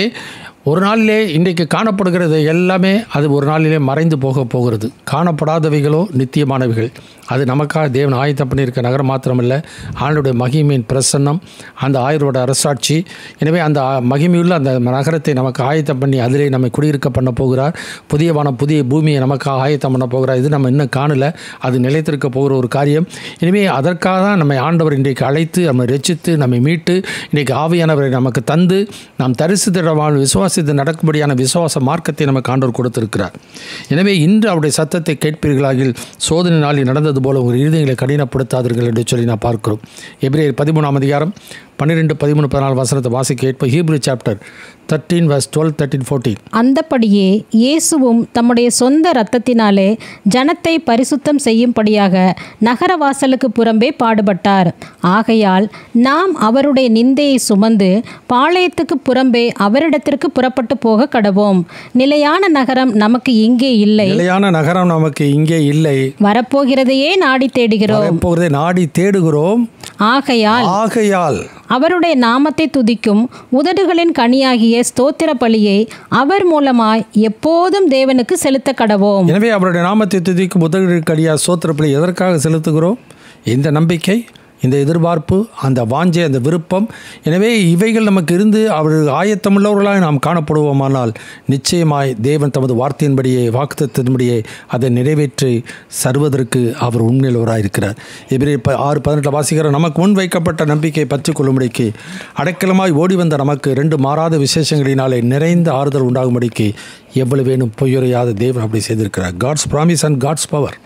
ஒரு நாளிலே இன்றைக்கு காணப்படுகிறது எல்லாமே அது ஒரு நாளிலே மறைந்து போக போகிறது. காணப்படாதவைகளோ நித்தியமானவைகள். அது நமக்காக தேவன் ஆயத்தம் பண்ணியிருக்க நகரம் மாத்திரமல்ல, ஆண்டவருடைய மகிமையின் பிரசன்னம், அந்த ஆயரோட அரசாட்சி. எனவே அந்த மகிமையுள்ள அந்த நகரத்தை நமக்கு ஆயத்தம் பண்ணி அதிலே நம்மை குடியிருக்க பண்ண போகிறார். புதிய வானம் புதிய பூமியை நமக்காக ஆயத்தம் பண்ண போகிறார். இது நம்ம இன்னும் காணலை, அது நிலைத்திருக்க போகிற ஒரு காரியம். எனவே அதற்காக தான் நம்மை ஆண்டவர் இன்றைக்கு அழைத்து நம்மை ரட்சித்து நம்மை மீட்டு இன்றைக்கு ஆவியானவரை நமக்கு தந்து நாம் தரிசித்திடவான் விசுவாசித்து நடக்கும்படியான விசுவாச மார்க்கத்தை நமக்கு ஆண்டவர் கொடுத்திருக்கிறார். எனவே இன்று அவருடைய சத்தத்தை கேட்பீர்களாகில் சோதனை நாளில் நடந்தது போல உங்கள் இருதயங்களை கடினப்படுத்தாதீர்கள் என்று சொல்லி நான் பார்க்கிறோம். எபிரேயர் 13ஆம் அதிகாரம் 12, 13, 14 வசனத்தை வாசிக்க கேட்போம். Hebrew chapter 13 verse 12, 13, 14. அந்தப்படியே இயேசுவும் தம்முடைய சொந்த இரத்தத்தினாலே ஜனத்தை பரிசுத்தம் செய்யும்படியாக நகரவாசலுக்கு புறம்பே பாடுபட்டார். ஆகையால் நாம் அவருடைய நிந்தையை சுமந்து பாளையத்துக்கு புறம்பே அவரிடத்திற்கு புறப்பட்டு போக கடவோம். நிலையான நகரம் நமக்கு இங்கே இல்லை, நிலையான நகரம் நமக்கு இங்கே இல்லை, வரப்போகிறதையே நாடி தேடுகிறோம். ஆகையால் அவருடைய நாமத்தை துதிக்கும் உதடுகளின் கனியாகிய ஸ்தோத்திர பலியை அவர் மூலமாய் எப்போதும் தேவனுக்கு செலுத்த கடவோம். எனவே அவருடைய நாமத்தை துதிக்கும் உதடுகளின் கனியாகிய ஸ்தோத்திர பலியை எதற்காக செலுத்துகிறோம்? இந்த நம்பிக்கை, இந்த எதிர்பார்ப்பு, அந்த வாஞ்சை, அந்த விருப்பம். எனவே இவைகள் நமக்கு இருந்து அவர் ஆயத்தமுள்ளவர்களாக நாம் காணப்படுவோமானால் நிச்சயமாய் தேவன் தமது வார்த்தையின்படியே வாக்குத்தத்தின்படியே அதை நிறைவேற்றி சர்வதற்கு அவர் உண்மையுள்ளவராக இருக்கிறார். எபிரேயர் 6:18 வாசிக்கிற நமக்கு முன் வைக்கப்பட்ட நம்பிக்கை பற்றி கொள்ளும்படிக்கு அடைக்கலமாய் ஓடி வந்த நமக்கு 2 மாறாத விசேஷங்களினாலே நிறைந்த ஆறுதல் உண்டாகும்படிக்கு எவ்வளவு வேணும் பொய்யுரையாத தேவன் அப்படி செய்திருக்கிறார். God's promise and God's power.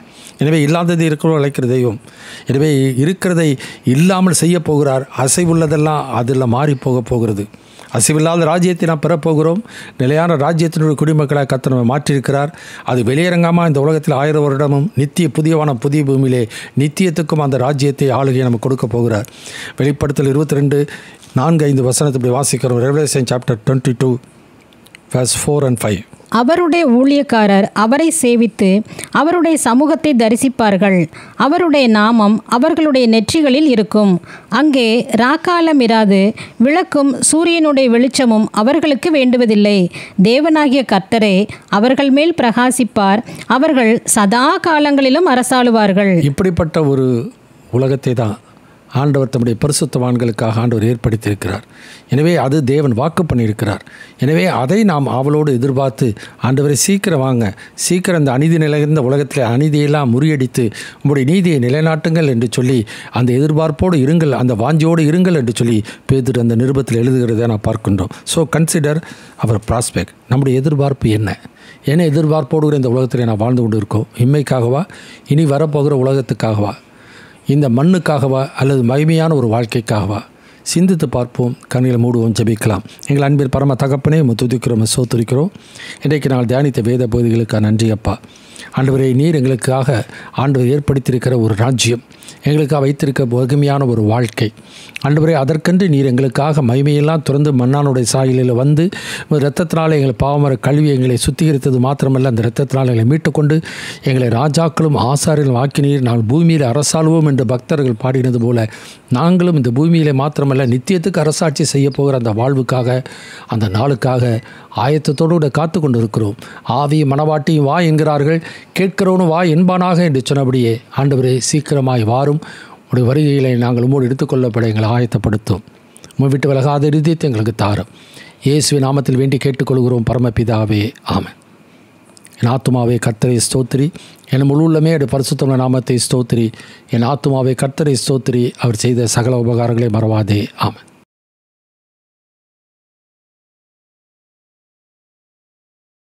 எனவே இல்லாதது இருக்கிறோம் அழைக்கிற தெய்வம். எனவே இருக்கிறதை இல்லாமல் செய்ய போகிறார். அசைவுள்ளதெல்லாம் அதில் மாறி போகிறது. அசைவில்லாத ராஜ்யத்தை நாம் பெறப்போகிறோம். நிலையான ராஜ்யத்தினுடைய குடிமக்களாக கர்த்தர் நம்மை மாற்றியிருக்கிறார். அது வெளியரங்காமல் இந்த உலகத்தில் 1000 வருடமும் நித்திய புதியவான புதிய பூமியிலே நித்தியத்துக்கும் அந்த ராஜ்யத்தை ஆளுகையை நம்ம கொடுக்க போகிறார். வெளிப்படுத்தல் 22, 4-5 வசனத்தை இப்படி வாசிக்கிறோம். Revelation chapter 22 verse 4 and 5. அவருடைய ஊழியக்காரர் அவரை சேவித்து அவருடைய சமூகத்தை தரிசிப்பார்கள். அவருடைய நாமம் அவர்களுடைய நெற்றிகளில் இருக்கும். அங்கே ராக்காலம் இராது, விளக்கும் சூரியனுடைய வெளிச்சமும் அவர்களுக்கு வேண்டுவதில்லை. தேவனாகிய கர்த்தரே அவர்கள் மேல் பிரகாசிப்பார். அவர்கள் சதா காலங்களிலும் அரசாளுவார்கள். இப்படிப்பட்ட ஒரு உலகத்தை தான் ஆண்டவர் தம்முடைய பரிசுத்தவான்களுக்காக ஆண்டவர் ஏற்படுத்தியிருக்கிறார். எனவே அது தேவன் வாக்கு பண்ணியிருக்கிறார். எனவே அதை நாம் அவளோடு எதிர்பார்த்து ஆண்டவரை சீக்கிரம் வாங்க, சீக்கிரம் இந்த அநீதி நிலைந்த உலகத்தில் அநீதியெல்லாம் முறியடித்து உங்களுடைய நீதியை நிலைநாட்டுங்கள் என்று சொல்லி அந்த எதிர்பார்ப்போடு இருங்கள், அந்த வாஞ்சியோடு இருங்கள் என்று சொல்லி பேதுரு அந்த நிருபத்தில் எழுதுகிறதை நான் பார்க்கின்றோம். ஸோ கன்சிடர் அவர் ப்ராஸ்பெக்ட். நம்முடைய எதிர்பார்ப்பு என்ன எதிர்பார்ப்போடு இந்த உலகத்தில் நான் வாழ்ந்து கொண்டு இருக்கோம்? இம்மைக்காகவா, இனி வரப்போகிற உலகத்துக்காகவா, இந்த மண்ணுக்காகவா, அல்லது மகிமையான ஒரு வாழ்க்கைக்காகவா? சிந்தித்து பார்ப்போம். கண்ணில் மூடுவோம், ஜெபிக்கலாம். எங்கள் அன்பில் பரம தகப்பனே துதிக்கிறோம், சோத்துரிக்கிறோம். இன்றைக்கு நாங்கள் தியானித்த வேத பகுதிகளுக்காக நன்றி அப்பா. ஆண்டவரே, நீர் எங்களுக்காக ஆண்டவர் ஏற்படுத்தியிருக்கிற ஒரு ராஜ்யம், எங்களுக்காக வைத்திருக்க மகிமையான ஒரு வாழ்க்கை ஆண்டவரே, அதற்கென்று நீர் எங்களுக்காக மகிமையெல்லாம் திறந்து மண்ணானுடைய சாயலில் வந்து இரத்தத்தினால் எங்களை பாவமர கல்வி எங்களை சுத்திகரித்தது மாத்திரமல்ல, அந்த இரத்தத்தினால் எங்களை மீட்டுக்கொண்டு எங்களை ராஜாக்களும் ஆசாரியர்களும் ஆக்கி நீர் நாங்கள் பூமியில் அரசாளுவோம் என்று பக்தர்கள் பாடினது போல நாங்களும் இந்த பூமியிலே மாத்திரமல்ல நித்தியத்துக்கு அரசாட்சி செய்ய போகிற அந்த வாழ்வுக்காக, அந்த நாளுக்காக ஆயத்தத்தோடு காத்து கொண்டு இருக்கிறோம். ஆவி மனவாட்டியும் வா என்கிறார்கள், கேட்கிறவனும் வா என்பானாக என்று சொன்னபடியே ஆண்டவரே சீக்கிரமாய் வாரும். உடைய வருகைகளை நாங்கள் உம்மோடு எடுத்துக்கொள்ளப்பட எங்களை ஆயத்தப்படுத்தும். உம்மை விட்டு விலகாத இருதயத்தை எங்களுக்கு தாரும். இயேசுவின் நாமத்தில் வேண்டி கேட்டுக்கொள்கிறோம் பரமபிதாவே, ஆமென். என் ஆத்துமாவே கர்த்தரை ஸ்தோத்திரி, என் முழு உள்ளமே அவருடைய பரிசுத்தமான நாமத்தை ஸ்தோத்திரி. என் ஆத்துமாவே கர்த்தரை ஸ்தோத்திரி, அவர் செய்த சகல உபகாரங்களை மறவாதே, ஆமென்.